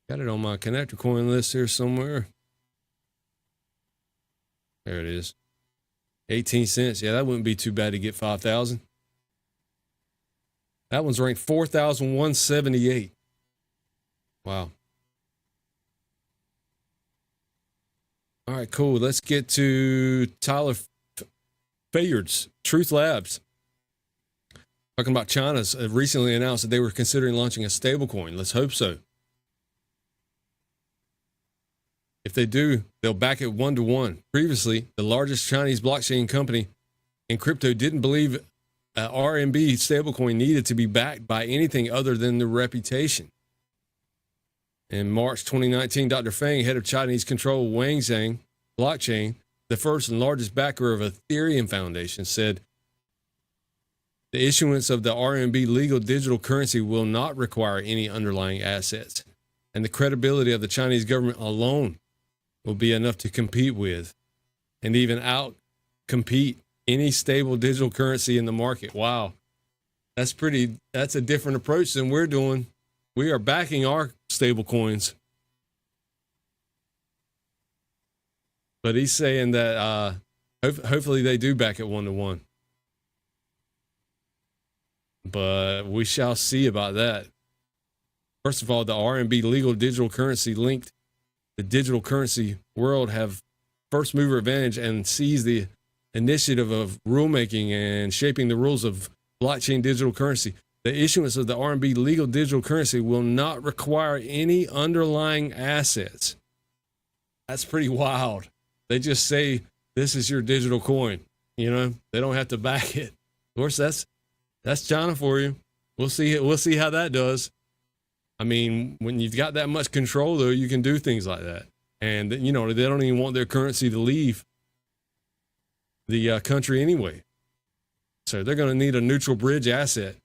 Got it on my connector coin list here somewhere. There it is. 18 cents. Yeah, that wouldn't be too bad to get 5,000. That one's ranked 4,178. Wow. All right, cool. Let's get to Tyler Fayard's Truth Labs. Talking about China's recently announced that they were considering launching a stablecoin. Let's hope so. If they do, they'll back it 1-to-1. Previously, the largest Chinese blockchain company in crypto didn't believe a RMB stablecoin needed to be backed by anything other than the reputation. In March 2019, Dr. Fang, head of Chinese-controlled Wang Zhang blockchain, the first and largest backer of Ethereum Foundation, said the issuance of the RMB legal digital currency will not require any underlying assets, and the credibility of the Chinese government alone will be enough to compete with and even out-compete any stable digital currency in the market. Wow. That's a different approach than we're doing. We are backing our stable coins. But he's saying that hopefully they do back it 1-to-1. But we shall see about that. First of all, the RMB legal digital currency linked the digital currency world have first mover advantage and seize the initiative of rulemaking and shaping the rules of blockchain digital currency. The issuance of the RMB legal digital currency will not require any underlying assets. That's pretty wild. They just say, this is your digital coin. You know, they don't have to back it. Of course, that's China for you. We'll see how that does. I mean, when you've got that much control, though, you can do things like that. And, you know, they don't even want their currency to leave the country anyway. So they're going to need a neutral bridge asset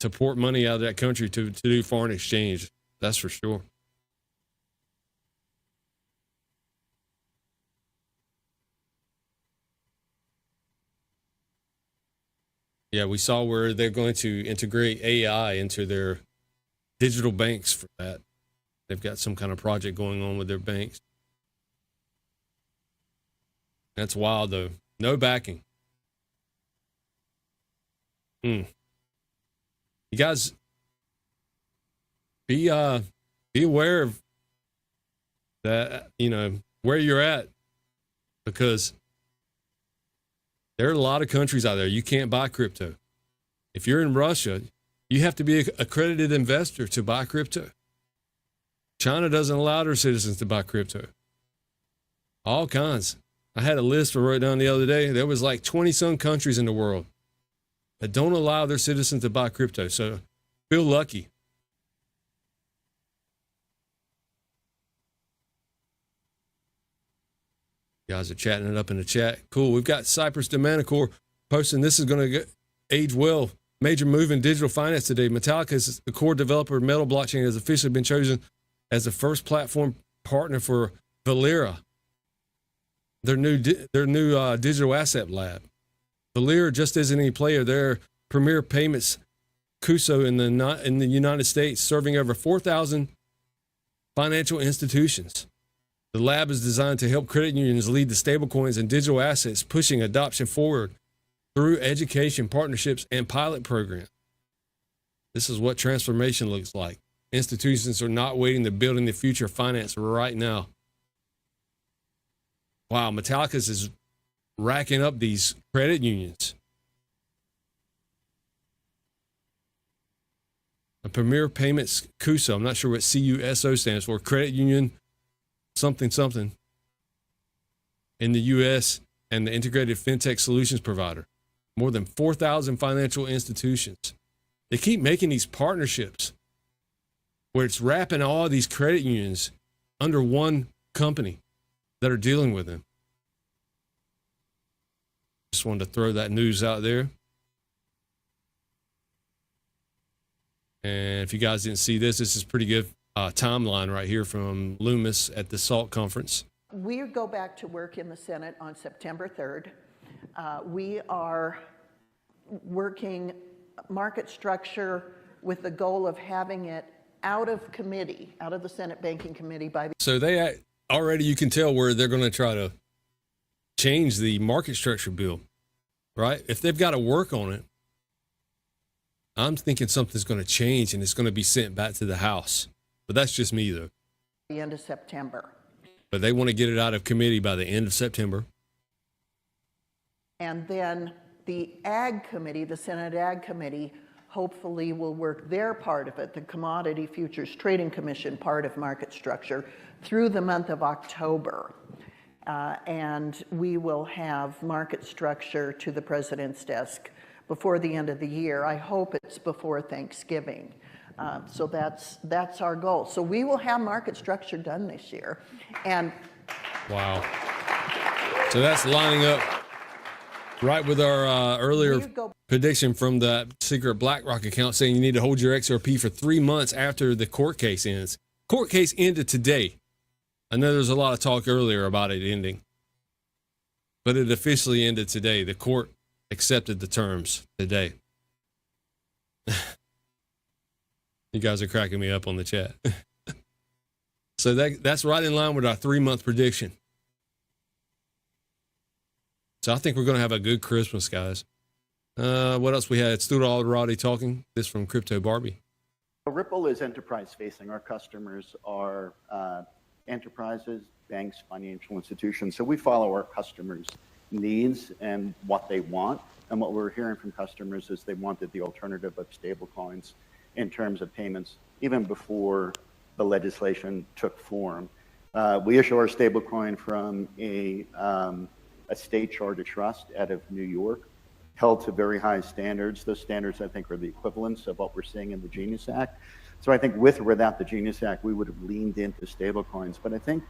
to port money out of that country to do foreign exchange. That's for sure. Yeah, we saw where they're going to integrate AI into their digital banks for that. They've got some kind of project going on with their banks. That's wild, though. No backing. You guys, be aware of that, you know, where you're at, because there are a lot of countries out there you can't buy crypto. If you're in Russia, you have to be an accredited investor to buy crypto. China doesn't allow their citizens to buy crypto. All kinds. I had a list I wrote down the other day. There was like 20-some countries in the world that don't allow their citizens to buy crypto. So feel lucky. You guys are chatting it up in the chat. Cool. We've got Cypress Domanicore posting. This is going to age well. Major move in digital finance today. Metallica is the core developer of Metal Blockchain, has officially been chosen as the first platform partner for Valera, their new digital asset lab. Valera just isn't any player. They're premier payments CUSO in the United States, serving over 4,000 financial institutions. The lab is designed to help credit unions lead the stablecoins and digital assets, pushing adoption forward through education, partnerships, and pilot programs. This is what transformation looks like. Institutions are not waiting to build in the future of finance right now. Wow, Metallicus is racking up these credit unions. A Premier Payments CUSO, I'm not sure what CUSO stands for, credit union something something in the U.S. and the integrated fintech solutions provider. More than 4,000 financial institutions. They keep making these partnerships where it's wrapping all these credit unions under one company that are dealing with them. Just wanted to throw that news out there. And if you guys didn't see this, this is pretty good timeline right here from Loomis at the SALT conference. We go back to work in the Senate on September 3rd. We are working market structure with the goal of having it out of committee, out of the Senate Banking Committee by the... So they already, you can tell where they're going to try to change the market structure bill, right? If they've got to work on it, I'm thinking something's going to change and it's going to be sent back to the House. But that's just me, though. The end of September. But they want to get it out of committee by the end of September. And then the Ag Committee, the Senate Ag Committee, hopefully will work their part of it, the Commodity Futures Trading Commission part of market structure, through the month of October. And we will have market structure to the president's desk before the end of the year. I hope it's before Thanksgiving. So that's our goal. So we will have market structure done this year. And wow. So that's lining up right with our earlier prediction from the secret BlackRock account saying you need to hold your XRP for 3 months after the court case ends. Court case ended today. I know there's a lot of talk earlier about it ending, but it officially ended today. The court accepted the terms today. You guys are cracking me up on the chat. So that's right in line with our 3-month prediction. So I think we're going to have a good Christmas, guys. What else we had? Stu already talking. This from Crypto Barbie. Ripple is enterprise facing. Our customers are enterprises, banks, financial institutions. So we follow our customers' needs and what they want. And what we're hearing from customers is they wanted the alternative of stablecoins in terms of payments, even before the legislation took form. We issue our stablecoin from a state chartered trust out of New York, held to very high standards. Those standards, I think, are the equivalents of what we're seeing in the Genius Act. So I think with or without the Genius Act, we would have leaned into stablecoins. But I think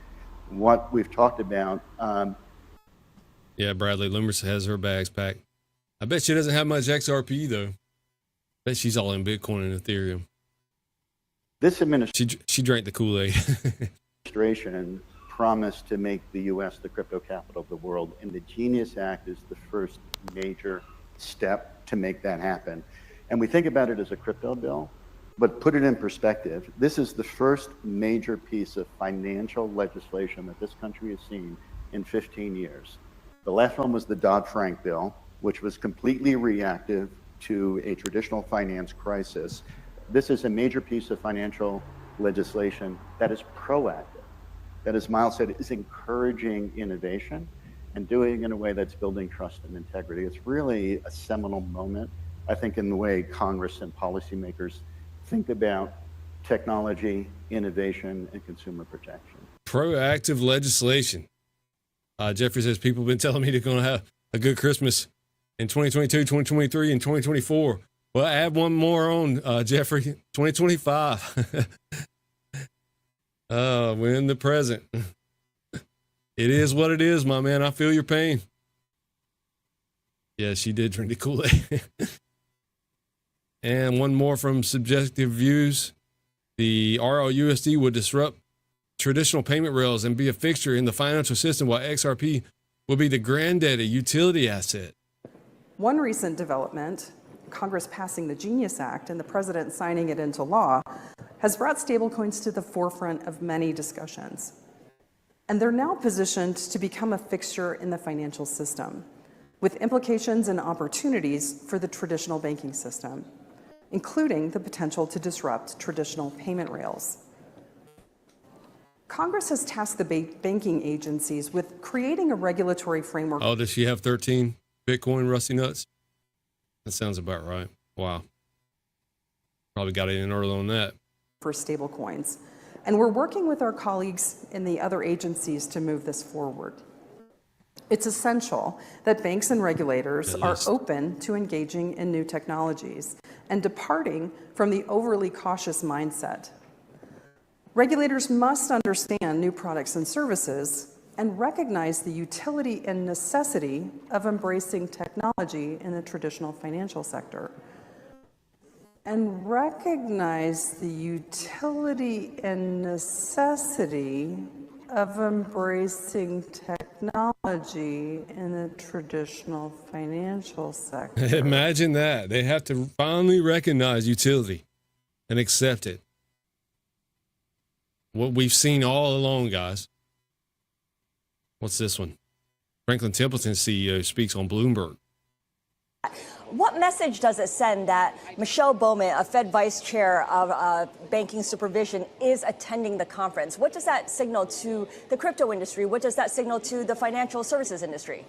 what we've talked about... yeah, Bradley Loomis has her bags packed. I bet she doesn't have much XRP, though. I bet she's all in Bitcoin and Ethereum. This administration... She drank the Kool-Aid. administration promised to make the U.S. the crypto capital of the world, and the Genius Act is the first major step to make that happen. And we think about it as a crypto bill, but put it in perspective. This is the first major piece of financial legislation that this country has seen in 15 years. The last one was the Dodd-Frank bill, which was completely reactive to a traditional finance crisis. This is a major piece of financial legislation that is proactive, that, as Miles said, is encouraging innovation and doing it in a way that's building trust and integrity. It's really a seminal moment, I think, in the way Congress and policymakers think about technology, innovation, and consumer protection. Proactive legislation. Jeffrey says people have been telling me they're going to have a good Christmas in 2022, 2023, and 2024. Well, add one more on, Jeffrey, 2025. We're in the present. It is what it is, my man. I feel your pain. Yeah, she did drink the Kool-Aid. And one more from Subjective Views. The RLUSD would disrupt traditional payment rails and be a fixture in the financial system, while XRP will be the granddaddy utility asset. One recent development, Congress passing the Genius Act and the president signing it into law, has brought stablecoins to the forefront of many discussions. And they're now positioned to become a fixture in the financial system, with implications and opportunities for the traditional banking system. including the potential to disrupt traditional payment rails. Congress has tasked the banking agencies with creating a regulatory framework. Oh, does she have 13 Bitcoin rusty nuts? That sounds about right. Wow. Probably got in early on that. For stablecoins. And we're working with our colleagues in the other agencies to move this forward. It's essential that banks and regulators are open to engaging in new technologies and departing from the overly cautious mindset. Regulators must understand new products and services and recognize the utility and necessity of embracing technology in the traditional financial sector. And recognize the utility and necessity of embracing technology in the traditional financial sector. Imagine that. They have to finally recognize utility and accept it. What we've seen all along, guys. What's this one? Franklin Templeton CEO speaks on Bloomberg. What message does it send that Michelle Bowman, a Fed Vice Chair of Banking Supervision, is attending the conference? What does that signal to the crypto industry? What does that signal to the financial services industry?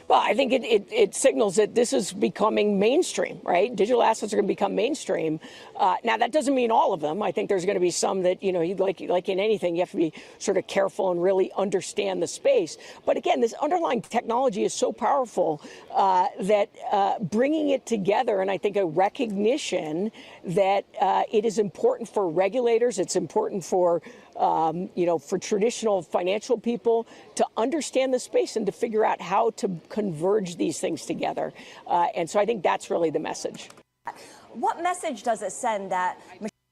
Well, I think it signals that this is becoming mainstream, right? Digital assets are going to become mainstream. Now, that doesn't mean all of them. I think there's going to be some that, you know, like in anything, you have to be sort of careful and really understand the space. But again, this underlying technology is so powerful that bringing it together, and I think a recognition that it is important for regulators, it's important for for traditional financial people to understand the space and to figure out how to converge these things together. And so I think that's really the message. What message does it send that...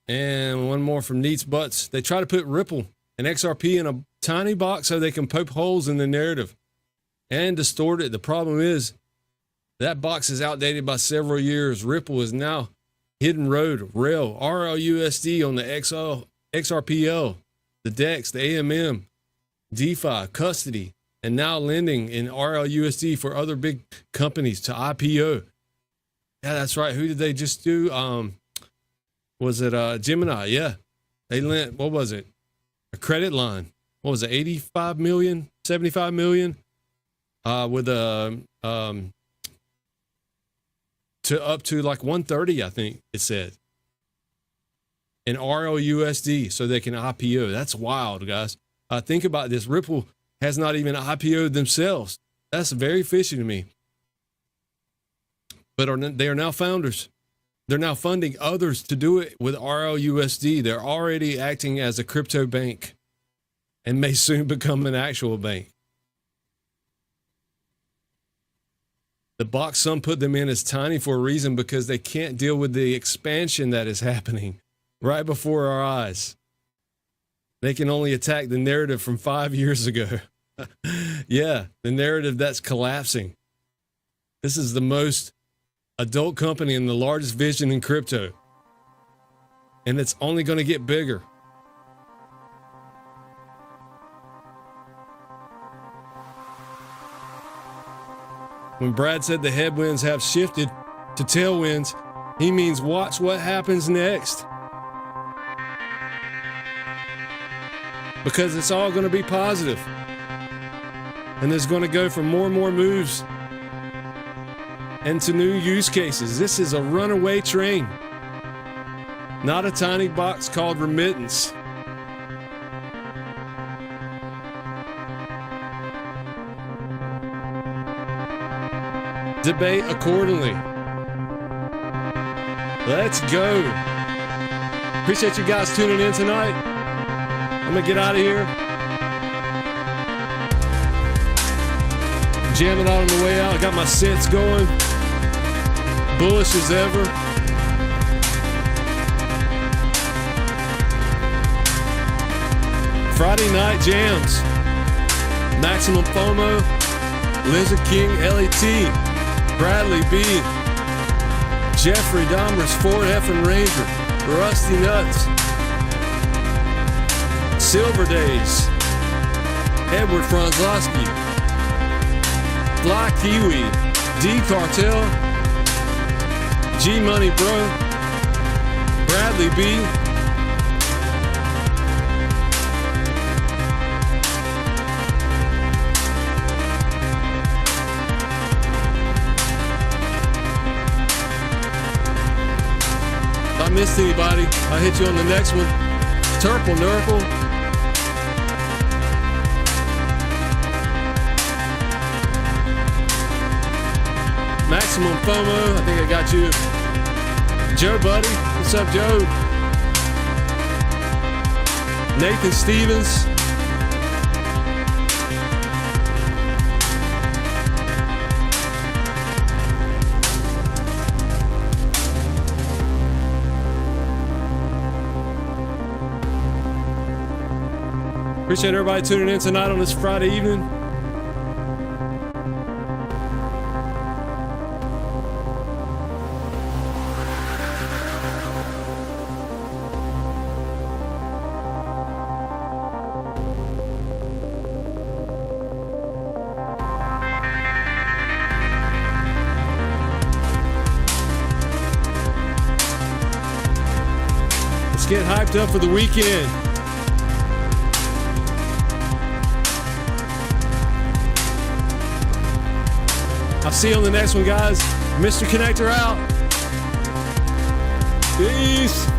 And one more from Neat's Butts. They try to put Ripple and XRP in a tiny box so they can poke holes in the narrative and distort it. The problem is that box is outdated by several years. Ripple is now hidden road, rail, RLUSD on the XRPL. The DEX, the AMM, DeFi, custody, and now lending in RLUSD for other big companies to IPO. Yeah, that's right. Who did they just do? Was it Gemini? Yeah. They lent, what was it? A credit line. What was it? 85 million, 75 million? With a, to up to like 130, I think it said. In RLUSD so they can IPO. That's wild, guys. Think about this. Ripple has not even IPO'd themselves. That's very fishy to me. But they are now founders. They're now funding others to do it with RLUSD. They're already acting as a crypto bank and may soon become an actual bank. The box some put them in is tiny for a reason, because they can't deal with the expansion that is happening right before our eyes. They can only attack the narrative from 5 years ago. Yeah, the narrative that's collapsing. This is the most adult company and the largest vision in crypto. And it's only going to get bigger. When Brad said the headwinds have shifted to tailwinds, he means watch what happens next. Because it's all going to be positive. And there's going to go for more and more moves and to new use cases. This is a runaway train, not a tiny box called remittance. Debate accordingly. Let's go. Appreciate you guys tuning in tonight. I'm gonna get out of here. Jamming out on the way out. I got my sets going. Bullish as ever. Friday night jams. Maximum FOMO. Lizard King, LAT, Bradley B, Jeffrey Dahmer's Ford F and Ranger, Rusty Nuts, Silver Days, Edward Franzlowski, Fly Kiwi, D Cartel, G Money, bro. Bradley B. If I missed anybody, I'll hit you on the next one. Turple Nurple. Maximum FOMO, I think I got you. Joe Buddy, what's up, Joe? Nathan Stevens. Appreciate everybody tuning in tonight on this Friday evening. Let's get hyped up for the weekend. I'll see you on the next one, guys. MrConectr out. Peace.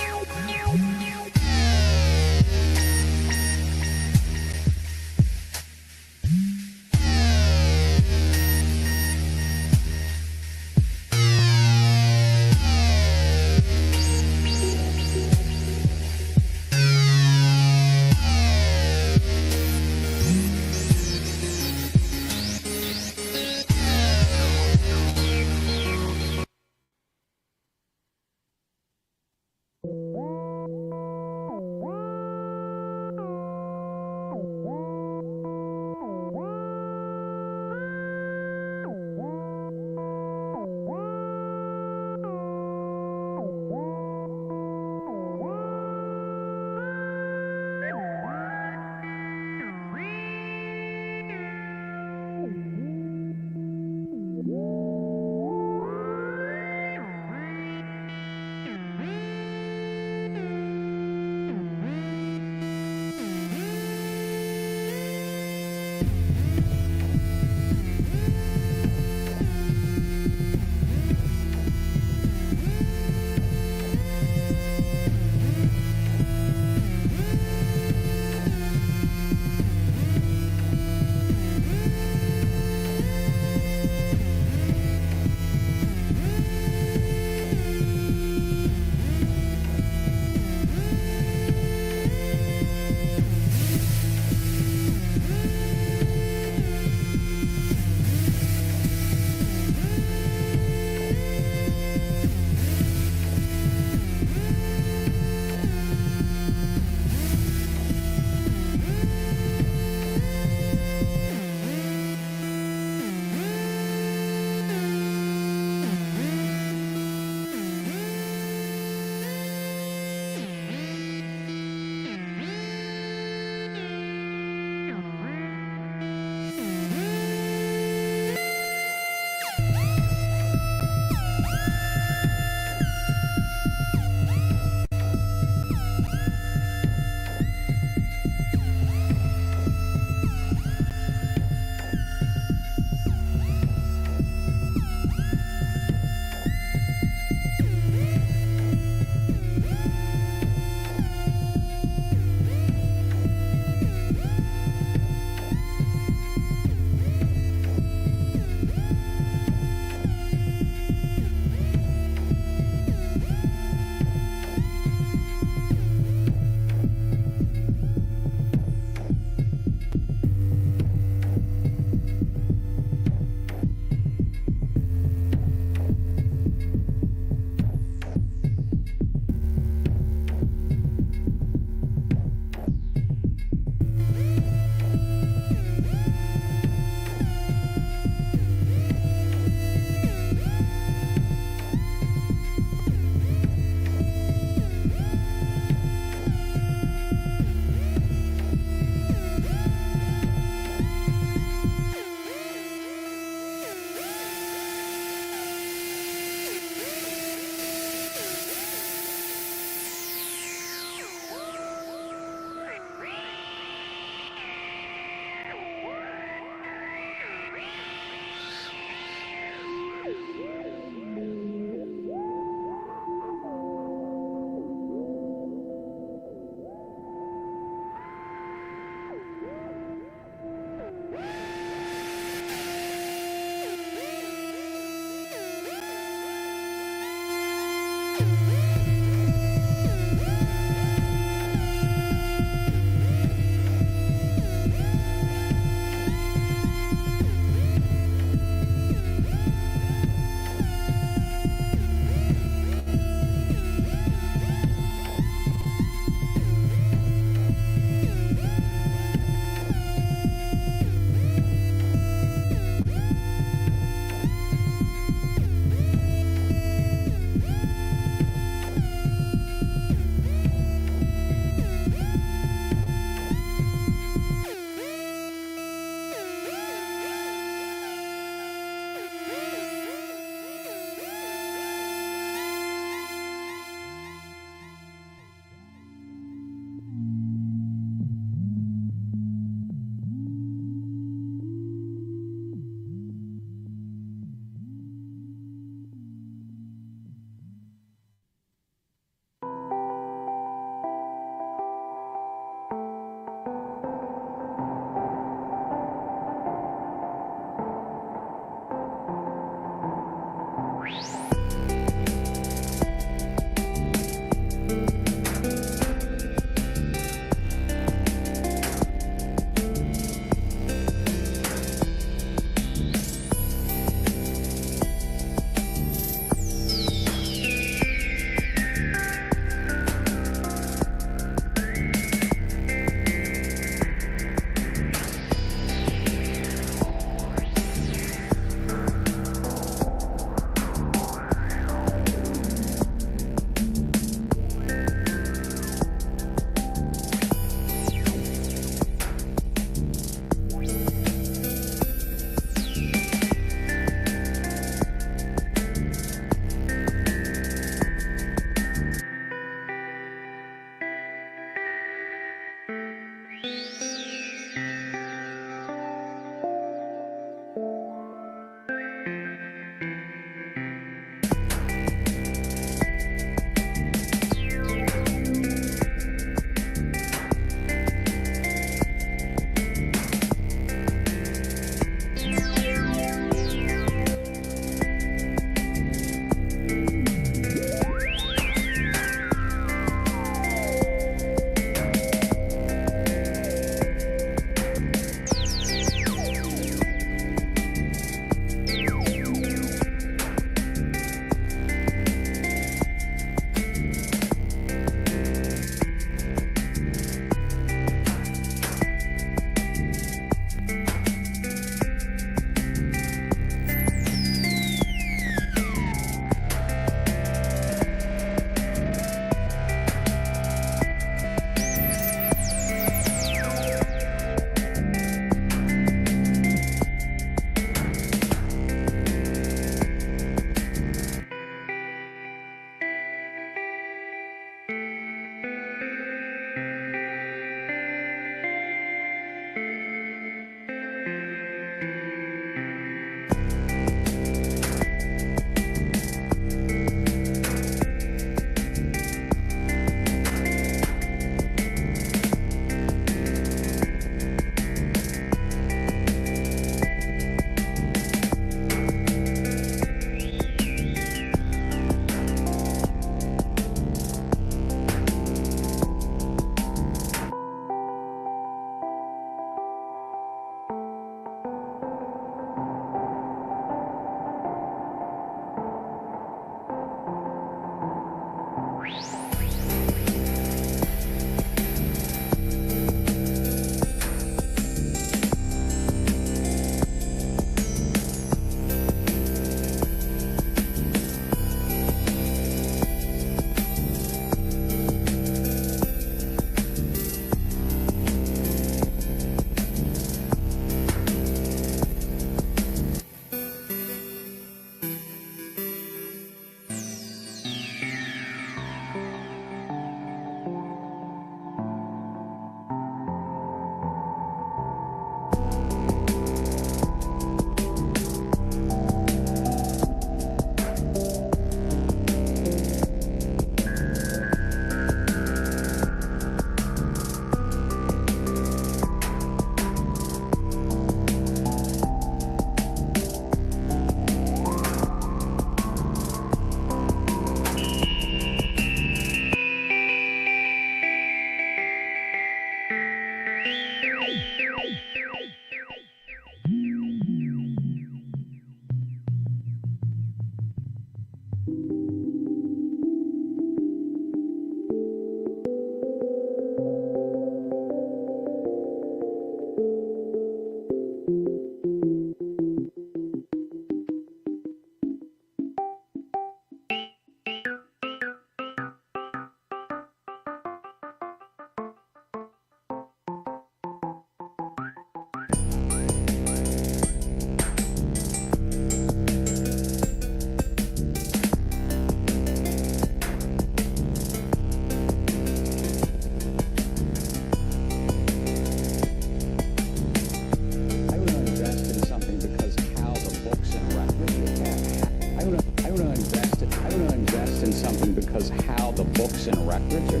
because how the books and records are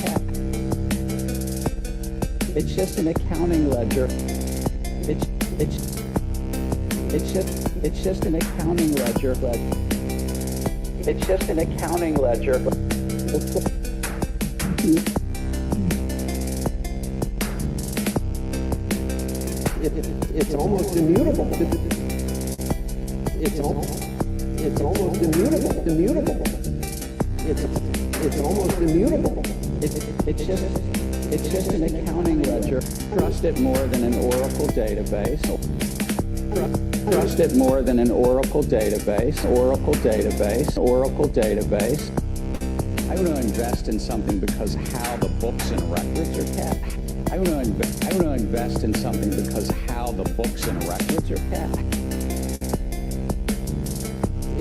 kept, It's just an accounting ledger. It's just an accounting ledger. It's just an accounting ledger. It's almost immutable. It's almost immutable. It's almost immutable. It's just an accounting ledger. Trust it more than an Oracle database. Trust it more than an Oracle database. I want to invest in something because how the books and records are kept. I want to invest in something because how the books and records are kept.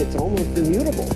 It's almost immutable.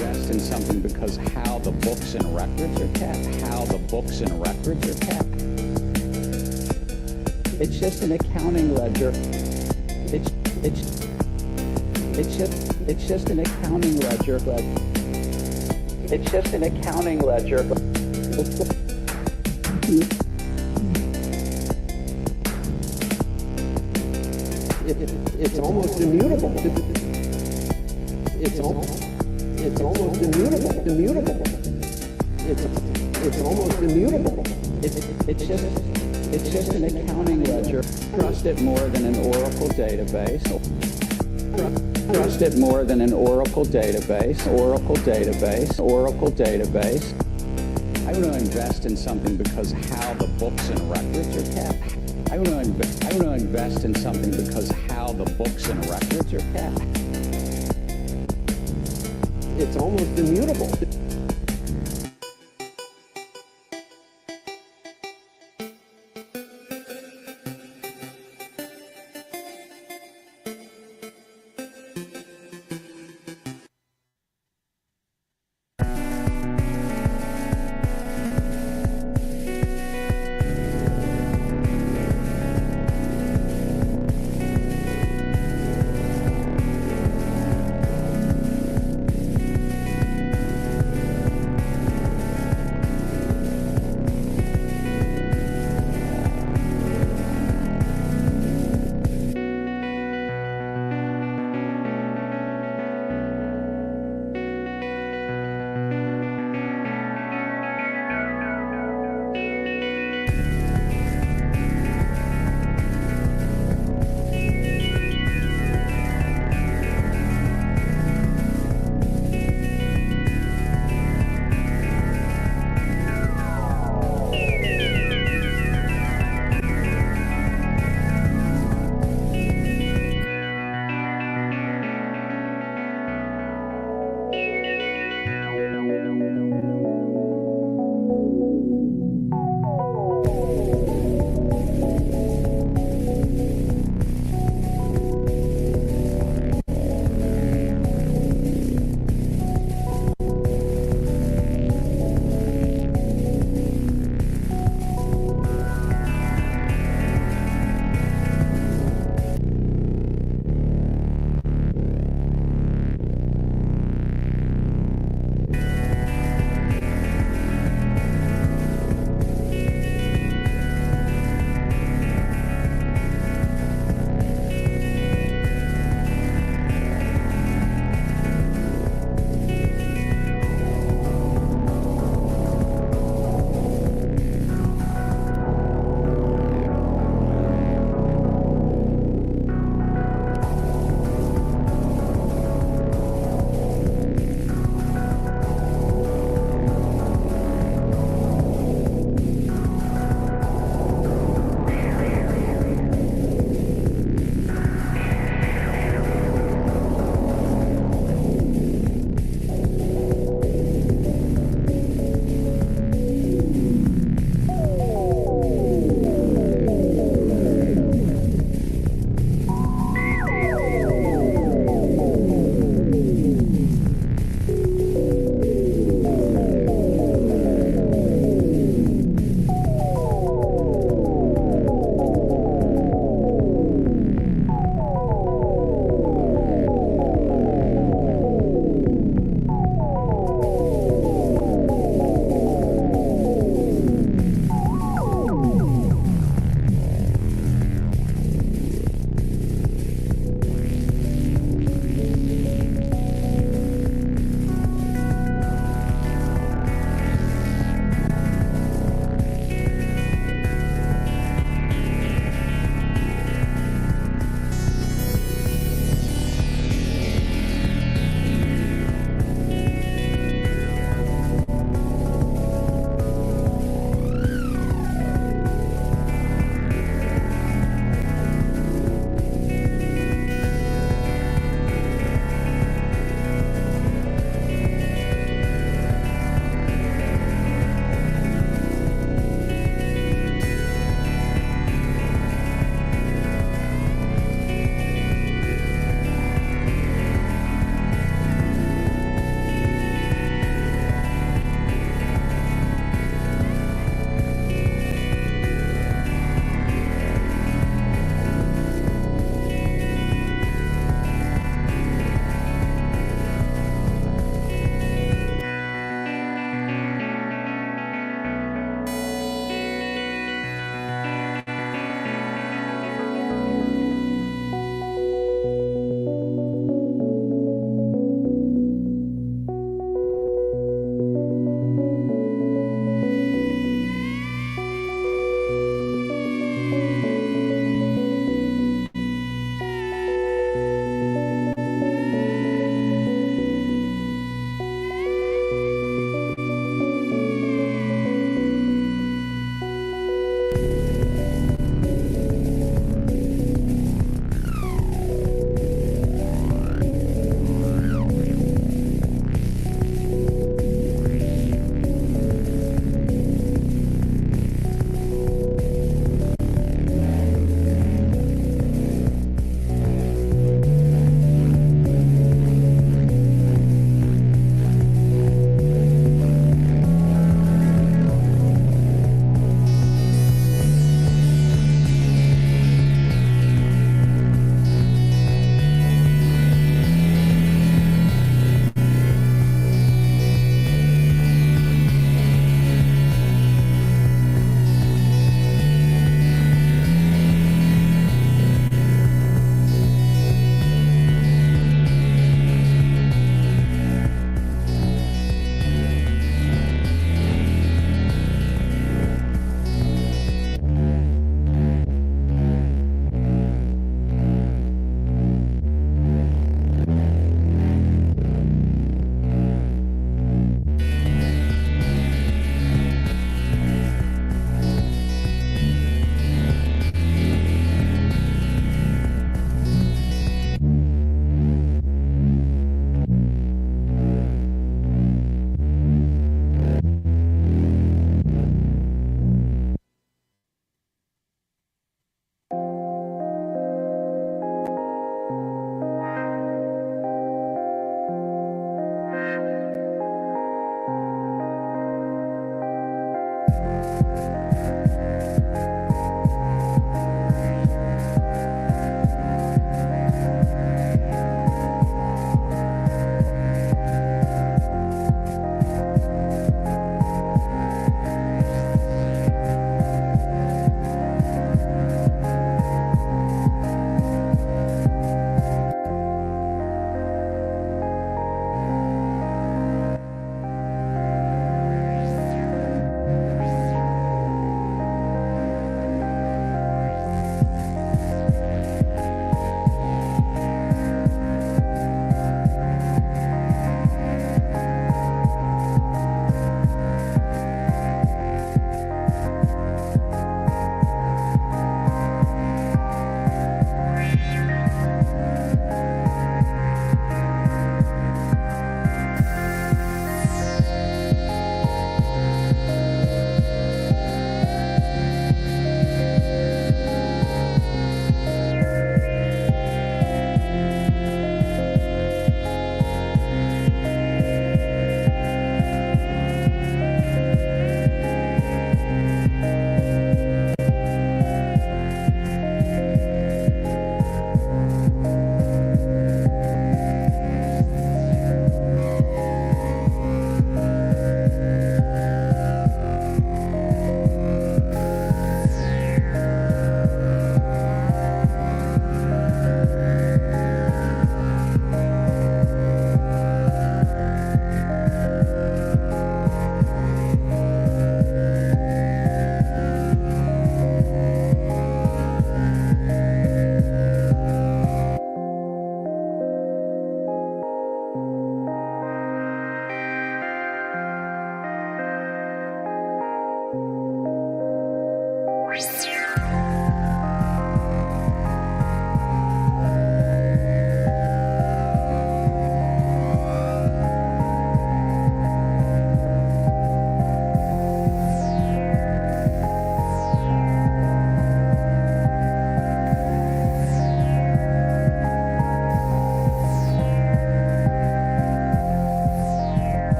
invest in something because how the books and records are kept. How the books and records are kept. It's just an accounting ledger. It's just an accounting ledger. It's just an accounting ledger. It's almost immutable. It's almost immutable. It's almost immutable. It's just an accounting ledger. Trust it more than an Oracle database. Trust it more than an Oracle database. Oracle database. I want to invest in something because how the books and records are kept. I want to invest in something because how the books and records are kept. It's almost immutable.